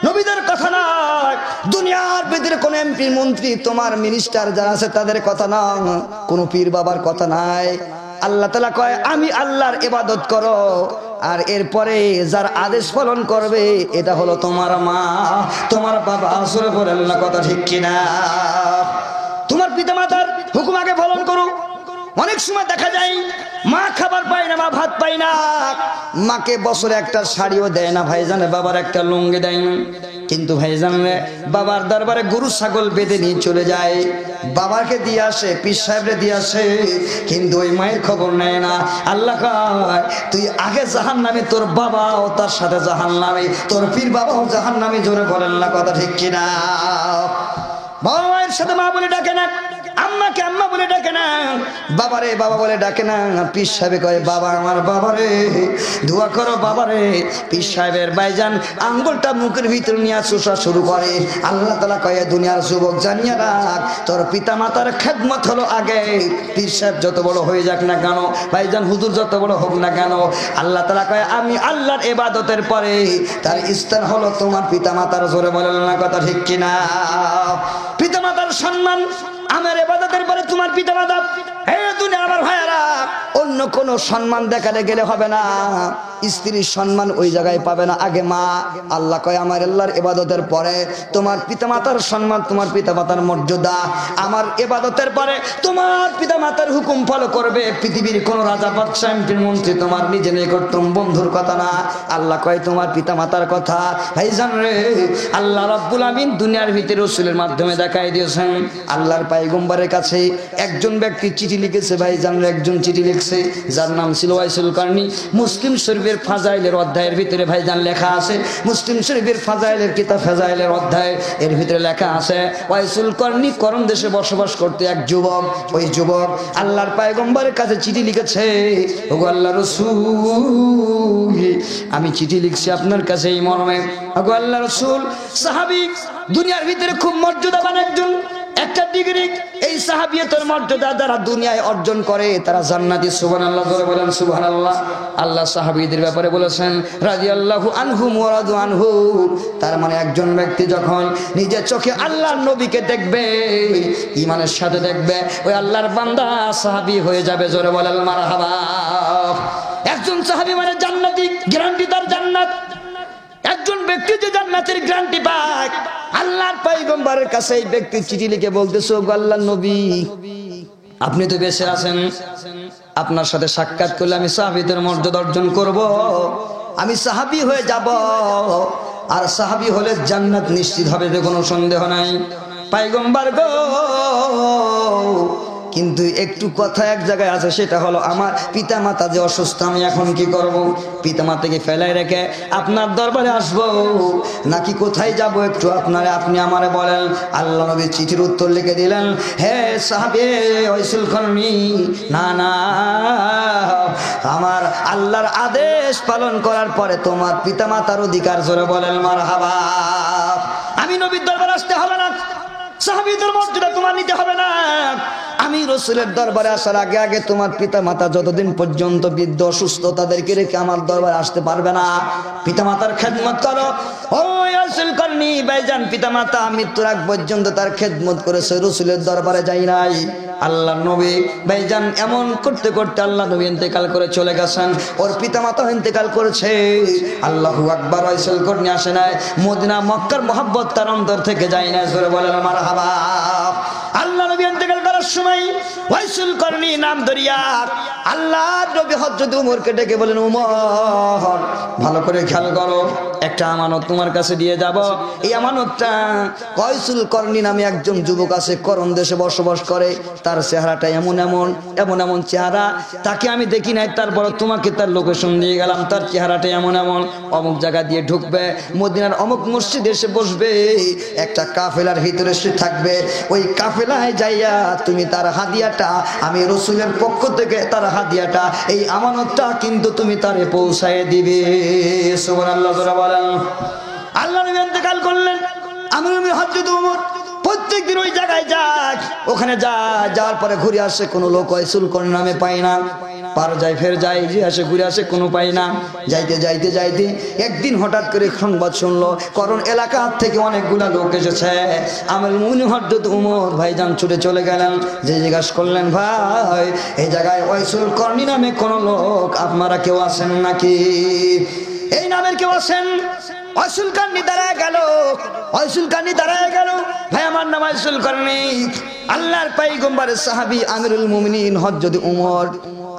নবীদের কথা নাই, দুনিয়ার ভিতরে কোন এমপি মন্ত্রী তোমার মিনিস্টার যারা আছে তাদের কথা না, কোন পীর বাবার কথা নাই। আল্লাহ তাআলা কয় আমি আল্লাহর ইবাদত করো, আর এরপরে যার আদেশ পালন করবে এটা হলো তোমার মা, তোমার বাবা। আসলে বলেন না কথা ঠিক কিনা? তোমার পিতামাতার হুকুম আগে পালন করো। অনেক সময় দেখা যায় মা খাবার পায় না, মা ভাত পায় না, মাকে বছরে একটা শাড়িও দেয় না ভাইজানে, বাবার একটা লুঙ্গি দেয় না। কিন্তু ভাইজানে বাবার দরবারে গরু ছাগল বেঁধে নিয়ে চলে যায়, বাবাকে দিয়ে আসে, পীর সাহেবরে দিয়ে আসে, কিন্তু ওই মায়ের খবর নেয় না। আল্লাহ কয় তুই আগে জাহান্নামে, তোর বাবাও তার সাথে জাহান্নামে, তোর পীর বাবাও জাহান্নামে। জোরে বলেন না কথা ঠিক কিনা? বাবা মায়ের সাথে মা বলে ডাকে না, আম্মাকে আম্মা বলে ডাকে না, বাবারে বাবা বলে ডাকে না। পীর সাহেব কয় বাবা আমার বাবারে, দোয়া করো বাবারে। পীর সাহেবের ভাইজান আঙ্গুলটা মুখের ভিতরে নিয়ে চুষা শুরু করে। আল্লাহ তাআলা কয় দুনিয়ার যুবক জানিয়ে রাখ, তোর পিতা মাতার খেদমত হলো আগে। পীর সাহেব যত বড় হয়ে যাক না কেন, ভাইজান হুজুর যত বড় হোক না কেন, আল্লাহ তাআলা কয় আমি আল্লাহর ইবাদতের পরে তার স্থান হলো তোমার পিতা মাতার। জোরে বলেন না কথা ঠিক কিনা? পিতা মাতার সম্মান আমার ইবাদতের পরে তোমার পিতামাতা। হে দুনিয়া আমার ভাইয়ারা, অন্য অন্য কোনো সম্মান দেখালে গেলে হবে না, স্ত্রীর সম্মান ওই জায়গায় পাবে না, আগে মা। আল্লাহ কয় আমার আল্লাহর ইবাদতের পরে তোমার পিতামাতার সম্মান, তোমার পিতামাতার মর্যাদা, আমার ইবাদতের পরে তোমার পিতামাতার হুকুম ফলো করবে। পৃথিবীর কোন রাজা বাদশা এমপি মন্ত্রী তোমার নিজে নিকটতম বন্ধুর কথা না, আল্লাহ কয় তোমার পিতামাতার কথা। ভাইজান রে, আল্লাহ রাব্বুল আমিন দুনিয়ার ভিতরে রাসূলের মাধ্যমে দেখাই দিয়েছেন। আল্লাহর পয়গম্বরের কাছে একজন ব্যক্তি চিঠি লিখেছে, ভাইজান একজন চিঠি লিখছে, যার নাম ছিল ওয়াইসুল কারনী। মুসলিম শরীফের ফাজাইলের অধ্যায়ের ভিতরে ভাইজান লেখা আছে, মুসলিম শরীফের ফাজাইলের কিতাব ফাজাইলের অধ্যায়, এর ভিতরে লেখা আছে ওয়াইসুল কারনী করণ দেশে বসবাস করতে এক যুবক। ওই যুবক আল্লাহর পয়গম্বরের কাছে চিঠি লিখেছে, ওগো আল্লাহর রাসূল আমি চিঠি লিখছি আপনার কাছে এই মর্মে। ওগো আল্লাহর রাসূল, সাহাবী দুনিয়ার ভিতরে খুব মর্যাদাবান একজন, একটা ডিগ্রি এই সাহাবিয়তের মর্যাদা যারা দুনিয়ায় অর্জন করে তারা জান্নাতি। সুবহানাল্লাহ, জোরে বলেন সুবহানাল্লাহ। আল্লাহ সাহাবীদের ব্যাপারে বলেছেন রাদিয়াল্লাহু আনহুম ওয়া রাদু আনহু, তার মানে একজন ব্যক্তি যখন নিজের চোখে আল্লাহর নবীকে দেখবে, ঈমানের সাথে দেখবে, ওই আল্লাহর বান্দা সাহাবী হয়ে যাবে। জোরে বলেন মারহাবা। একজন সাহাবী মানে জান্নাতি, গ্যারান্টি তার জান্নাত। একজন ব্যক্তি যে জান্নাতের গ্যারান্টি পায়, আল্লাহর পয়গম্বরের কাছে এই ব্যক্তি চিঠি লিখে বলতেছে, ওগো আল্লাহর নবী আপনি তো বেঁচে আছেন, আপনার সাথে সাক্ষাৎ করলে আমি সাহাবীদের মর্যাদা অর্জন করব, আমি সাহাবী হয়ে যাব, আর সাহাবী হলে জান্নাত নিশ্চিত হবে, এতে কোনো সন্দেহ নাই। পয়গম্বর গো, কিন্তু একটু কথা এক জায়গায় আছে, সেটা হলো আমার পিতা মাতা যে অসুস্থ, আমি এখন কি করব? পিতা মাতাকে ফেলাই রেখে আপনার দরবারে আসবো নাকি কোথায় যাব? একটু আপনি আমারে বলেন। আল্লাহ নবী চিঠির উত্তর লিখে দিলেন, হে সাহাবে ওয়াইসুল কারনী, না না, আমার আল্লাহর আদেশ পালন করার পরে তোমার পিতা মাতার অধিকার। জোরে বলেন মারহাবা। আমি নবীর দরবারে আসতে হবে না, সাহাবীদের মর্যাদা তোমার নিতে হবে না। আমি রাসূলের দরবারে আসার আগে আগে তোমার পিতা মাতা যতদিন পর্যন্ত বৃদ্ধ অসুস্থ, তাদেরকে রেখে আমার দরবারে আসতে পারবে না। পিতা মাতার খেদমত করো। ও ওয়াইসুল কারনী ভাইজান, পিতা মাতা মৃত্যুর আগ পর্যন্ত তার খেদমত করেছে, রাসূলের দরবারে যাই নাই। আল্লাহ নবী ভাইজান এমন করতে করতে আল্লাহ নবী ইন্তেকাল করে চলে গেছেন, ওর পিতা মাতা ইন্তেকাল করেছে। আল্লাহু আকবার। ওয়াইসুল কারনী আসে নাই, মদিনা মক্কার মহব্বত তার অন্তর থেকে যায় না। জোরে বলেন মারহাবা। আল্লাহ নবী ইন্তেকাল করার সময় ওয়াইসুল কারনী নাম ধরিয়া আল্লাহ নবী হযরত উমরকে ডেকে বলেন, উমর ভালো করে খেয়াল করো, একটা আমানত তোমার কাছে দিয়ে যাব। এই আমানতটা ওয়াইসুল কারনী নামে একজন যুবক আছে, করণ দেশে বসবাস করে, তার চেহারাটা এমন এমন এমন এমন চেহারা, তাকে আমি দেখি নাই, তারপর তোমাকে তার লোকেশন দিয়ে গেলাম, তার চেহারাটা এমন এমন, অমুক জায়গা দিয়ে ঢুকবে, মদিনার অমুক মসজিদে এসে বসবে, একটা কাফেলার ভিতরে সে থাকবে, ওই কাফেলায় যাইয়া তুমি তার হাদিয়াটা, আমি রাসূলের পক্ষ থেকে তার হাদিয়াটা, এই আমানতটা কিন্তু তুমি তারে পৌঁছায় দিবে। সুবহানাল্লাহ, জোরে বলেন। আল্লাহ নবী ইন্তেকাল করলেন, আমি হযরত ওমর প্রত্যেকদিন ওই জায়গায় যায়, ওখানে যাওয়ার পরে ঘুরে আসে, কোনো লোক ওয়াইসুল কারনী নামে পায় না, পার যায় ফের যায়, যে আসে ঘুরে আসে, কোনো পায় না। যাইতে যাইতে যাইতে একদিন হঠাৎ করে সংবাদ শুনলো, কারণ এলাকা থেকে অনেকগুলা লোক এসেছে। আমিরুল মুমিনিন হযরত ওমর ভাইজান ছুটে চলে গেলেন, যে জিজ্ঞাসা করলেন, ভাই এই জায়গায় ওয়াইসুল কারনী নামে কোন লোক আপনারা কেউ আছেন নাকি? এই নামের কেউ আছেন? ওয়াইসুল কারনী দাঁড়ায় গেল, ওয়াইসুল কারনী দাঁড়ায় গেল, ভাই আমার নাম ওয়াইসুল কারনী, আল্লাহর পয়গম্বরের সাহাবী আমিরুল মুমিনিন হযরত ওমর।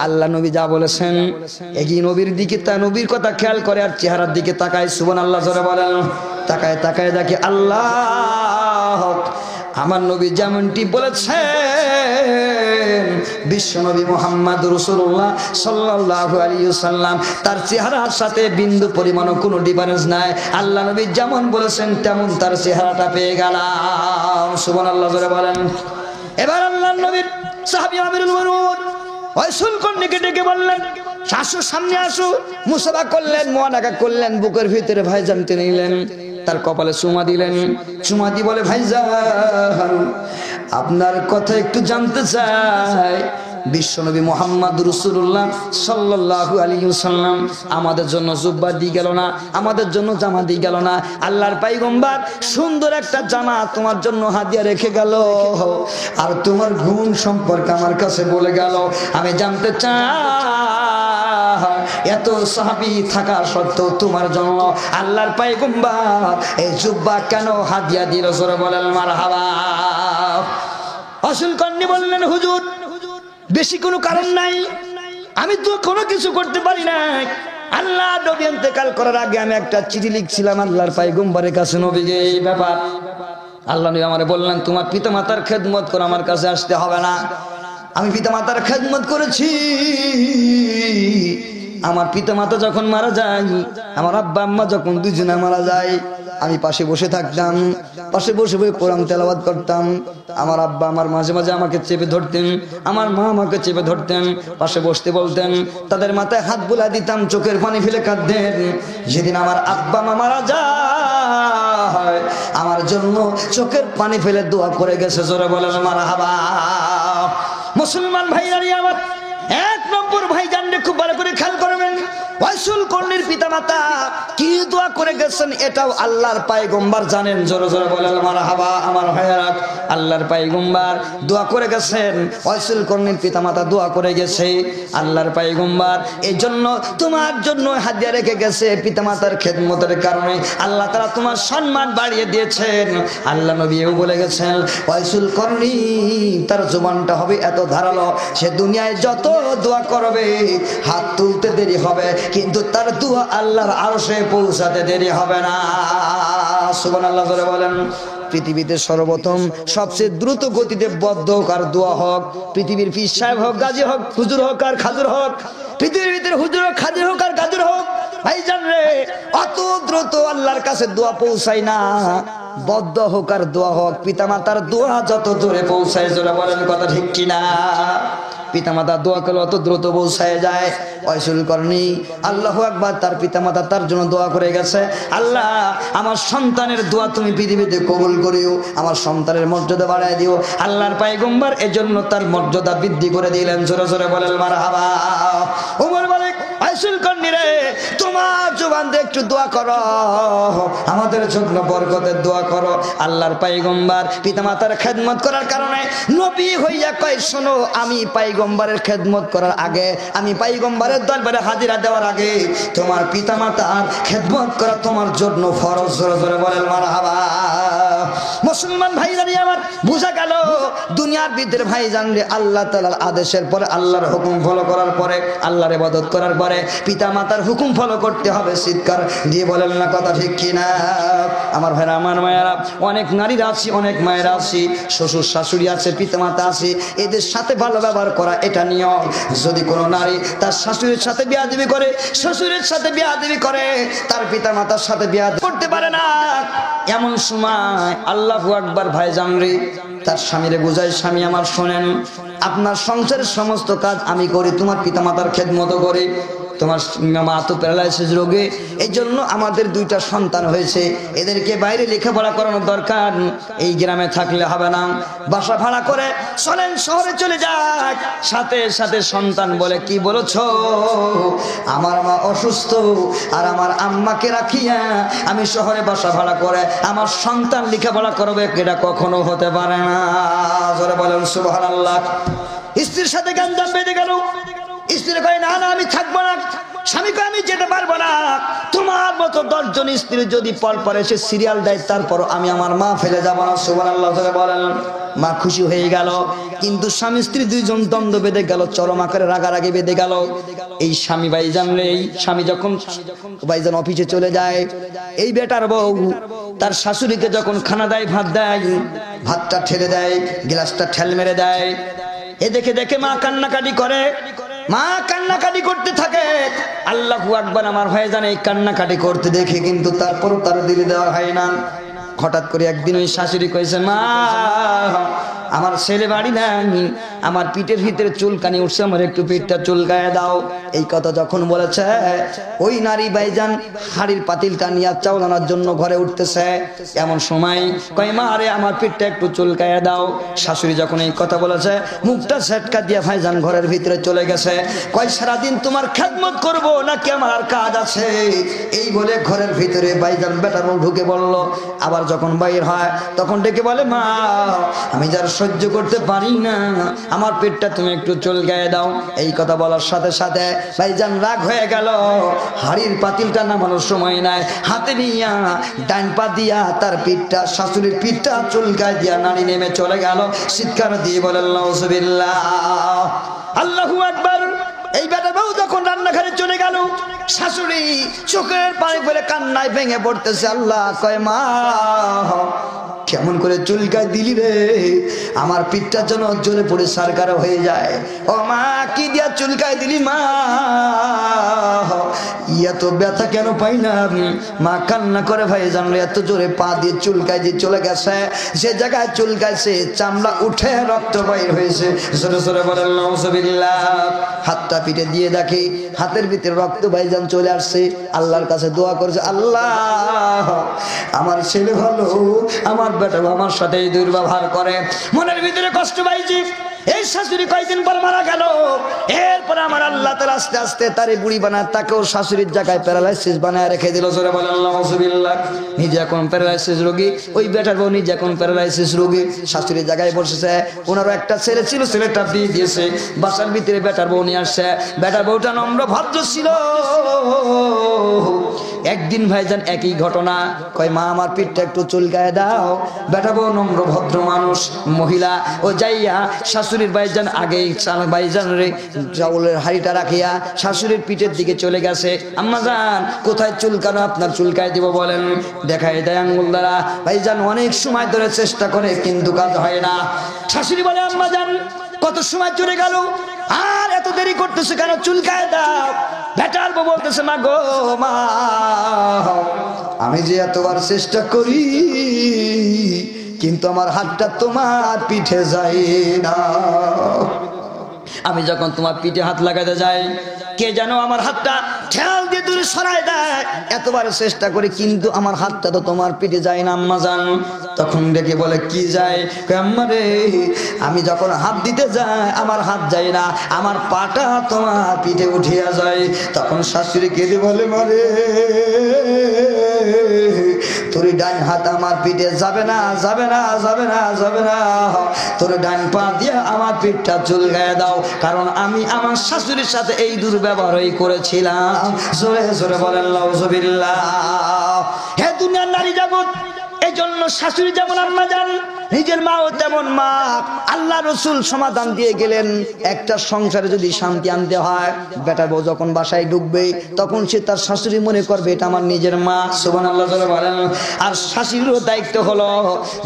আল্লাহ নবী যা বলেছেন, এগিয়ে নবীর দিকে, তা নবীর কথা খেয়াল করে আর চেহারার দিকে তাকায়। সুবহানাল্লাহ, জোরে বলেন। তাকায় তাকায় দেখে আল্লাহ, আমার নবী যেমনটি বলেছেন, বিশ্বনবী মুহাম্মদ রাসূলুল্লাহ সাল্লাল্লাহু আলাইহি ওয়াসাল্লাম, তার চেহারার সাথে বিন্দু পরিমাণও কোনো ডিফারেন্স নাই। আল্লাহ নবী যেমন বলেছেন তেমন তার চেহারাটা পেয়ে গেলাম। সুবহানাল্লাহ, জোরে বলেন। এবার আল্লাহর নবীর সাহাবী আমিরুল মুমিনিন ওয়াইসুল কারনীকে ডেকে বললেন, আসো সামনে আসো। মুসাফা করলেন, মুআনাকা করলেন, বুকের ভিতরে ভাইজান টেনে নিলেন, তার কপালে চুমা দিলেন। চুমা দিয়ে বলে, ভাইজান আপনার কথা একটু জানতে চাই, বিশ্বনবী মুহাম্মদ রাসূলুল্লাহ সাল্লাল্লাহু আলাইহি ওয়াসাল্লাম আমাদের জন্য জুব্বা দিয়ে গেল না, আমাদের জন্য জামা দিয়ে গেল না। আল্লাহর পয়গম্বর সুন্দর একটা জামা তোমার জন্য হাদিয়া রেখে গেল, আর তোমার গুণ সম্পর্কে আমার কাছে বলে গেল। আমি জানতে চাই এত সাহাবী থাকা সত্ত্বেও তোমার জন্য আল্লাহর পয়গম্বর এই জুব্বা কেন হাদিয়া দিল? জোরে বলেন মারহাবা। আসল কন্যা বললেন, হুজুর বেশি কোনো কারণ নাই, আমি তো কোনো কিছু করতে পারি না। আল্লাহ নবী ইন্তেকাল করার আগে আমি একটা চিঠি লিখছিলাম আল্লাহর পয়গম্বরের কাছে, নবীকে এই ব্যাপার। আল্লাহ নবী আমারে বললেন, তোমার পিতামাতার খেদমত করে আমার কাছে আসতে হবে না। আমি পিতামাতার খেদমত করেছি। আমার পিতামাতা যখন মারা যায়, আমার আব্বা আম্মা যখন দুজনে মারা যায়, আমি পাশে বসে থাকতাম, পাশে বসে বসে কোরআন তেলাওয়াত করতাম। আমার আব্বা আমার মাঝে মাঝে আমাকে চেপে ধরতেন, আমার মা আমাকে চেপে ধরতেন, পাশে বসতে বলতেন, তাদের মাথায় হাত বুলা দিতাম, চোখের পানি ফেলে কাঁদতেন। যেদিন আমার আব্বা মা মারা যায়, আমার জন্য চোখের পানি ফেলে দোয়া করে গেছে। জোরে বলেন মারহাবা। মুসলমান ভাইরা আমার এক নম্বর ভাই জানলে খুব ভালো করে খেয়াল করবেন, ওয়াইসুল কর্ণীর পিতামাতা কি দোয়া করে গেছেন এটাও আল্লাহর পয়গম্বর জানেন। জোরে জোরে বলেন মারহাবা। আমার ভাইয়েরা, আল্লাহর পয়গম্বর দোয়া করে গেছেন, ওয়াইসুল কর্ণীর পিতামাতা দোয়া করে গেছে। আল্লাহর পয়গম্বর এই জন্য তোমার জন্য হাদিয়া রেখে গেছে। পিতামাতার খেদমতের কারণে আল্লাহ তাআলা তোমার সম্মান বাড়িয়ে দিয়েছেন। আল্লাহ নবীও বলে গেছেন, ওয়াইসুল কর্ণী তার জবানটা হবে এত ধারালো, সে দুনিয়ায় যত দোয়া করবে হাত তুলতে দেরি হবে, কিন্তু তার দোয়া আল্লাহর আরশে পৌঁছাতে দেরি হবে না। সুবহানাল্লাহ জোরে বলেন। পৃথিবীতে সর্বপ্রথম সবচেয়ে দ্রুত গতিতে বদ্ধ হোক আর দোয়া হোক, পৃথিবীর পীর সাহেব হোক, গাজী হোক, হুজুর হোক আর খাজুর হোক, পৃথিবীর ভিতরে হুজুর হোক, খাজুর হোক আর গাজুর হোক, ভাইজান রে অত দ্রুত আল্লাহর কাছে দোয়া পৌঁছায় না। বদ্ধ হোক আর দোয়া হোক, পিতামাতার দোয়া যত দূরে পৌঁছায়, জোরে বলেন কথা ঠিক কিনা? পিতামাতা দোয়া করলে অত দ্রুত পৌঁছায় যায়। ওয়াইসুল কর্ণী আল্লাহু আকবার, তার পিতামাতা তার জন্য দোয়া করে গেছে, আল্লাহ আমার সন্তানের দোয়া তুমি পৃথিবীতে কবুল করিও, আমার সন্তানের মর্যাদা বাড়ায় দিও। আল্লাহর পয়গম্বর এজন্য তার মর্যাদা বৃদ্ধি করে দিলেন। জোরে জোরে বলেন মারহাবা। ওমর বলে, ওয়াইসুল কর্ণী রে তোমার জবান দিয়ে একটু দোয়া করো, আমাদের জন্য বরকতের দোয়া করো। আল্লাহর পয়গম্বর পিতামাতার খেদমত করার কারণে নবী হইয়া কয়, শোনো আমি পয়গম্বরের খেদমত করার আগে, আমি পয়গম্বরের দরবারে হাজিরা দেওয়ার আগে তোমার পিতামাতার খেদমত করা তোমার জন্য ফরজ। জোরে জোরে বলেন মারহাবা। মুসলমান ভাইজানি আমার বুঝা গেল, দুনিয়ার ভিতরে ভাই জানলে আল্লাহ তাআলার আদেশের পরে, আল্লাহর হুকুম ফলো করার পরে, আল্লাহর ইবাদত করার পরে পিতামাতার হুকুম ফলো করতে হবে। চিৎকার দিয়ে বলেন না কথা ঠিক কিনা? আমার ভাইরা, আমার মায়েরা, অনেক নারীরা আছে, অনেক মায়েরা আছে, শ্বশুর শাশুড়ি আছে, পিতামাতা আছে, এদের সাথে ভালো ব্যবহার করা এটা নিয়ম। যদি কোনো নারী তার শাশুড়ির সাথে বিয়াদবি করে, শ্বশুরের সাথে বিয়াদবি করে, তার পিতামাতার সাথে বিয়াদবি করতে পারে না, এমন সময় আল্লাহু আকবার ভাইজান রে তার স্বামীরে বুঝায়, স্বামী আমার শোনেন, আপনার সংসারের সমস্ত কাজ আমি করি, তোমার পিতামাতার খেদমত করি। তোমার মা তো প্যারালাইসিস রোগে, এই জন্য আমাদের দুইটা সন্তান হয়েছে, এদেরকে বাইরে লেখাপড়া করানোর দরকার, এই গ্রামে থাকলে হবে না, বাসা ভাড়া করে চলেন শহরে চলে যাক। সাথে সাথে সন্তান বলে, কি বলেছো? আমার মা অসুস্থ আর আমার আম্মাকে রাখিয়া আমি শহরে বাসা ভাড়া করে আমার সন্তান লেখাপড়া করবে, এটা কখনো হতে পারে না। জোরে বলেন সুবহানাল্লাহ। স্ত্রীর সাথে গাঞ্জাম বেঁধে গেল, স্ত্রী কয়, না না আমি থাকবো না। স্বামীকে আমি যেতে পারবো না। তোমার মতো 10 জন স্ত্রী যদি পর পর এসে সিরিয়াল দেয়, তারপর আমি আমার মা ফেলে যাবো না। সুবহানাল্লাহ বলেন। মা খুশি হয়ে গেল, কিন্তু স্বামী স্ত্রী দুইজন দ্বন্দ্ব বেঁধে গেল, চরম আকারে রাগারাগি বেঁধে গেল। এই স্বামী ভাইজান রে, এই স্বামী যখন ভাইজান অফিসে চলে যায়, এই বেটার বউ তার শাশুড়িকে যখন খানা দেয়, ভাত দেয়, ভাতটা ঠেলে দেয়, গ্লাসটা ঠেল মেরে দেয়, এ দেখে দেখে মা কান্নাকাটি করে, মা কান্নাকাটি করতে থাকে। আল্লাহু আকবার। আমার ভাইজান এই কান্নাকাটি করতে দেখে কিন্তু তারপরও তার দিলে দেওয়া হয় না। হঠাৎ করে একদিন ওই শাশুড়ি কইছে, মা আমার ছেলে বাড়ি নাই, আমার পিঠের ভিতরে চুলকানি উঠছে, আমার একটু পিঠটা চুলকায় দাও। এই কথা যখন বলেছে, ওই নারী ভাইজান হাড়ির পাতিলটা নিয়ে চাউল আনার জন্য ঘরে উঠতেছে। এমন সময় কয়, মা রে আমার পিঠটা একটু চুলকায় দাও। শাশুড়ি যখন এই কথা বলেছে, মুখটা ঝটকা দিয়ে ভাইজান ঘরের ভিতরে চলে গেছে। কয়, সারাদিন তোমার খেদমত করব নাকি আমার আর কাজ আছে? এই বলে ঘরের ভিতরে ভাইজান বেটার বউ ঢুকে বলল। আবার যখন বাইর হয় তখন ডেকে বলে, মা আমি যার সহ্য করতে পারি না, আমার পেটটা তুমি একটু চুলকায় দাও। এই কথা বলার সাথে সাথে ভাইজান রাগ হয়ে গেল। হাড়ির পাতিলটা নামানোর সময় নাই, হাতে নিয়া ডান পা দিয়া তার পিঠটা, শাশুড়ির পিঠটা চুলকায় দিয়া নারী নেমে চলে গেল। চিৎকার দিয়ে বলেন নাউজুবিল্লাহ, আল্লাহু আকবার। এই বেটা বউ যখন রান্নাঘরে চলে গেল, শাশুড়ি চোখের পানি ফেলে কান্নায় ভেঙে পড়তেছে। আল্লাহ কয়, মা কেমন করে চুলকায় দিলি রে, আমার পিঠটা যেন জোরে পড়ে সারকার হয়ে যায়। ও মা, কি দিয়া চুলকায় দিলি মা, এত ব্যথা কেন পাই না? মা কান্না করে ভাইজান এত জোরে পা দিয়ে চুলকায় দিয়ে চলে গেছে, যে জায়গায় চুলকাইছে চামড়া উঠে রক্ত বাইর হয়েছে। জোরে জোরে বলেন নাউজুবিল্লাহ। হাতটা পিঠে দিয়ে দেখি হাতের ভিতরে রক্ত ভাইজান চলে আসছে। আল্লাহর কাছে দোয়া করেছে, আল্লাহ আমার ছেলে ভালো, আমার বেটা আমার সাথে এই দুর্ব্যবহার করে। মনের ভিতরে কষ্ট পাইছি। এই শাশুড়ি কয়েকদিন পর মারা গেল। এরপর আমার আল্লাহ তাআলা আস্তে আস্তে তারে বুড়ি বানায়, তাকেও শাশুড়ির জায়গায় প্যারালাইসিস বানায় রেখে দিল। জোরে বলেন নাউজুবিল্লাহ। নিজে এখন প্যারালাইসিস রোগী, ওই বেটার বউ নিজে এখন প্যারালাইসিস রোগী। শাশুড়ির জায়গায় বসেছে। ওনারও একটা ছেলে ছিল, ছেলেটা বিয়ে দিয়েছে। বাসার ভিতরে বেটার বউ নিয়ে আসছে। বেটার বউটা নম্র ভদ্র ছিল। একদিন ভাইজান একই ঘটনা, কয় মা আমার পিঠটা একটু চুলকায় দাও। বেটা বউ নম্র ভদ্র মানুষ মহিলা, ও যাইয়া শাশুড়ির ভাইজান আগেই ভাইজান রে চাউলের হাড়িটা রাখিয়া শাশুড়ির পিঠের দিকে চলে গেছে। আম্মা জান কোথায় চুলকানো, আপনার চুলকায় দিব বলেন। দেখায় দেয় আঙ্গুল দ্বারা। ভাইজান অনেক সময় ধরে চেষ্টা করে কিন্তু কাজ হয় না। শাশুড়ি বলে, আম্মা জান কত সময় চলে গেল, আর এত দেরি করতেছে কেন, চুলকায় দাও। বেটার বউ বলতেছে, মা গো মা, আমি যে এতবার চেষ্টা করি কিন্তু আমার হাতটা তোমার পিঠে যায় না। আমি যখন তোমার পিঠে হাত লাগাতে যাই, কে যেন আমার হাতটা ঠেল দিয়ে দূরে সরাই দেয়। এতবার চেষ্টা করি কিন্তু আমার হাতটা তো তোমার পিঠে যায় না আম্মা জান। তখন ডেকে বলে, কি যায়? আম্মা রে, আমি যখন হাত দিতে যাই আমার হাত যায় না, আমার পাটা তোমার পিঠে উঠিয়া যায়। তখন শাশুড়ি কেঁদে বলে, মারে তোর ডান হাত আমার পিঠে যাবে না, যাবে না, যাবে না, যাবে না। তোর ডান পা দিয়ে আমার পিঠটা চুলকায় দাও, কারণ আমি আমার শাশুড়ির সাথে এই দুর্ব্যবহারই করেছিলাম। জোরে জোরে বলেন নাউজুবিল্লাহ। হে দুনিয়ার নারী জগৎ, এই জন্য শাশুড়ি যেমন আম্মা জান, নিজের মাও তেমন মা। আল্লাহ রসুল সমাধান দিয়ে গেলেন, একটা সংসারে যদি শান্তি আনতে হয়, বেটা বউ যখন বাসায় ঢুকবে তখন সে তার শাশুড়ি মনে করবে এটা আমার নিজের মা। সুবহানাল্লাহ বলেন। আর শাশুড়িরও দায়িত্ব হলো,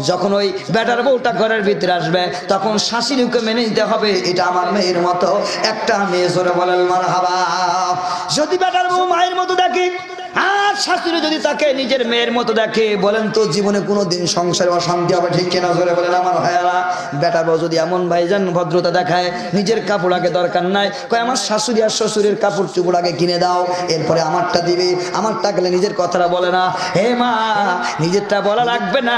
যখন ওই বেটার বউটা ঘরের ভিতরে আসবে তখন শাশুড়িকে মেনে নিতে হবে এটা আমার মেয়ের মতো একটা মেয়ে। জোরে বলেন মারহাবা। যদি বেটার বউ মায়ের মতো দেখে আর শাশুড়ি যদি তাকে নিজের মেয়ের মতো দেখে, বলেন তো জীবনে কোনোদিন সংসারে অশান্তি হবে? ঠিক কিনা? জোরে বলেন আমার ভাইয়ারা। বেটার বউ যদি এমন ভাইজান ভদ্রতা দেখায়, নিজের কাপড় আগে দরকার নাই, কয় আমার শাশুড়ি আর শ্বশুরের কাপড় চুপড় আগে কিনে দাও, এরপরে আমারটা দিবে। আমারটা গেলে নিজের কথাটা বলে না। হে মা, নিজেরটা বলা লাগবে না,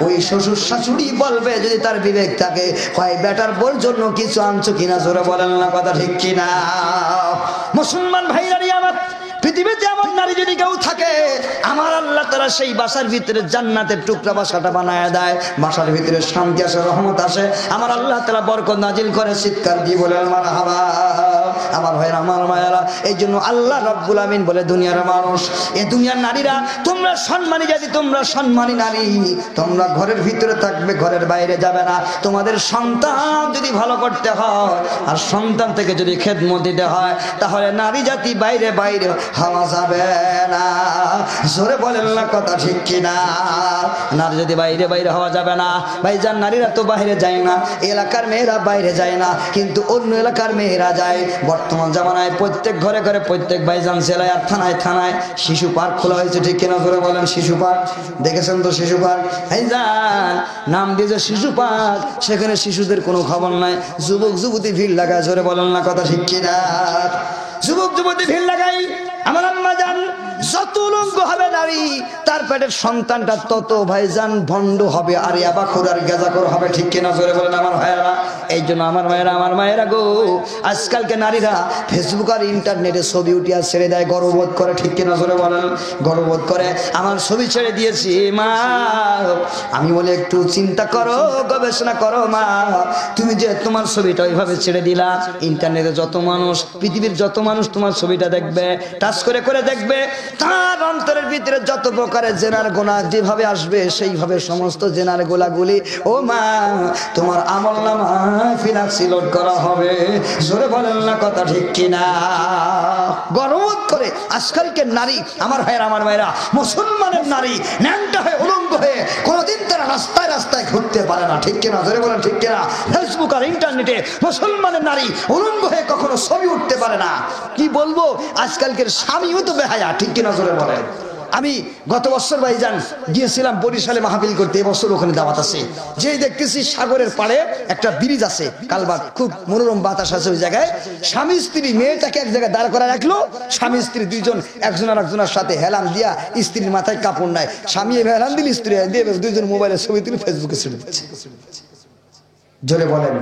ওই শ্বশুর শাশুড়ি বলবে যদি তার বিবেক থাকে, কয় বেটার বউর জন্য কিছু আনছো কিনা? জোরে বলেন না কথা, ঠিক কিনা? মুসলমান ভাইরানি আমার, পৃথিবীতে এমন নারী যদি কেউ থাকে, আমার আল্লাহ তাআলা সেই বাসার ভিতরে জান্নাতের টুকরা বাসাটা বানায় দেয়। বাসার ভিতরে শান্তি আসে, রহমত আসে, আমার আল্লাহ তাআলা বরকত নাজিল করে। চিৎকার দিয়ে বলেন মারহাবা। আমার ভাইরা, আমার মায়েরা, এই জন্য আল্লাহ রাব্বুল আমিন বলে, দুনিয়ার মানুষ, এই দুনিয়ার নারীরা তোমরা সম্মানী জাতি, তোমরা সম্মানী নারী, তোমরা ঘরের ভিতরে থাকবে, ঘরের বাইরে যাবে না। তোমাদের সন্তান যদি ভালো করতে হয় আর সন্তান থেকে যদি খেদমত দিতে হয়, তাহলে নারী জাতি বাইরে বাইরে হওয়া যাবে না। জোরে বলেন না কথা ঠিক কিনা? নারী যদি বাইরে বাইরে হওয়া যাবে না। ভাইজান নারীরা তো বাইরে যায় না, এলাকার মেয়েরা বাইরে যায় না, কিন্তু অন্য এলাকার মেয়েরা যায়। বর্তমান জামানায় প্রত্যেক ঘরে ঘরে, প্রত্যেক ভাইজান জেলায় আর থানায় থানায় শিশু পার্ক খোলা হয়েছে, ঠিক কিনা জোরে বলেন? শিশু পার্ক দেখেছেন তো? শিশু পার্ক ভাইজান নাম দিয়েছে শিশু পার্ক, সেখানে শিশুদের কোনো খবর নাই। যুবক যুবতী ভিড় লাগায়, জোরে বলেন না কথা ঠিক কিনা? যুবক যুবতী ভিড় লাগাই। আমার আম্মা জান, যত উলঙ্গ হবে নারী, তার পেটের সন্তানটা তত ভাইজান ভণ্ড হবে, আর ইয়াবাখোর আর গাঁজাখোর হবে, ঠিক কিনা জোরে বলেন আমার ভাইয়েরা? এই জন্য আমার মায়েরা গো, আজকালকে নারীরা ফেসবুক আর ইন্টারনেটে ছবি উঠিয়া ছেড়ে দেয়, গর্ববোধ করে, ঠিক কিনা জোরে বলেন? গর্ববোধ করে আমার ছবি ছেড়ে দিয়েছি মা। আমি বলে একটু চিন্তা করো, গবেষণা করো মা, তুমি যে তোমার ছবিটা ওইভাবে ছেড়ে দিলা, ইন্টারনেটে যত মানুষ, পৃথিবীর যত মানুষ তোমার ছবিটা দেখবে, টাচ করে করে দেখবে, তার অন্তরের ভিতরে যত প্রকারের জেনার গোনা যেভাবে আসবে, সেইভাবে সমস্ত জেনার গোলাগুলি ও মা তোমার আমলনামায় ফিনাক্সি লোড করা হবে। জোরে বলেন না কথা ঠিক কিনা? গর্ববোধ করে আজকালকে নারী, আমার ভাইয়েরা, আমার ভাইয়েরা, মুসলমানের নারী ন্যাংটা হয়ে উলঙ্গ হয়ে কোনোদিন তারা রাস্তায় রাস্তায় ঘুরতে পারে না, ঠিক কিনা জোরে বলেন ঠিক কিনা? ফেসবুক আর ইন্টারনেটে মুসলমানের নারী উলঙ্গ হয়ে কখনো ছবি উঠতে পারে না। কি বলবো, আজকালকের স্বামীও তো বেহায়া, ঠিক কিনা জোরে বলেন? আমি গত বছর ভাইজান গিয়েছিলাম বরিশালে মাহফিল করতে, এবছর ওখানে দাওয়াত আছে। যেই দেখতেছি সাগরের পাড়ে একটা ব্রিজ আছে, কালভার্ট, খুব মনোরম বাতাস আছে ওই জায়গায়। স্বামী স্ত্রী, মেয়েটাকে এক জায়গায় দাঁড় করা রাখলো, স্বামী স্ত্রী দুইজন একজন আর একজনের সাথে হেলান দিয়া, স্ত্রীর মাথায় কাপড় নাই, স্বামী হেলান দিল, স্ত্রী দিয়ে দুইজন মোবাইলে ছবি তুলে ফেসবুকে ছেড়ে দিচ্ছে। জোরে বলেন,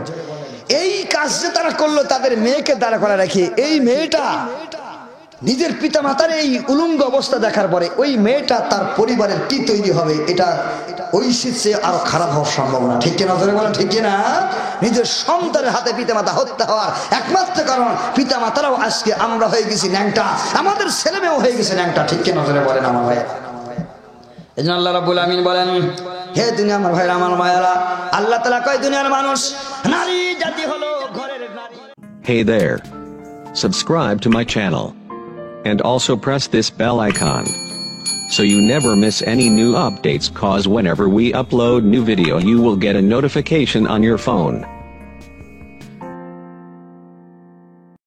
এই কাজ যে তারা করলো তাদের মেয়েকে দাঁড় করা রাখি, এই মেয়েটা নিজের পিতা মাতার এই উলঙ্গ অবস্থা দেখার পরে ওই মেয়েটা তার পরিবারের কি তৈরি হবে, এটা ওই শীতে আরো খারাপ হওয়ার সম্ভাবনা, ঠিক কিনা জোরে বলেন ঠিক কিনা? নিজের সন্তানের হাতে পিতা মাতা হত্যা হওয়ার একমাত্র কারণ পিতা মাতারাও আজকে আমরা হয়ে গেছি ন্যাংটা, আমাদের ছেলে মেয়েও হয়ে গেছে ন্যাংটা, ঠিক কিনা জোরে বলেন আমার ভাই? এই জন্য আল্লাহ রাব্বুল আমিন বলেন, হে দুনিয়া আমার ভাইরা, আমার মায়েরা, আল্লাহ তাআলা কয় দুনিয়ার মানুষ নারী জাতি হলো ঘরের নারী। Hey there. Subscribe to my channel. And also press this bell icon, so you never miss any new updates, cause whenever we upload new video you will get a notification on your phone.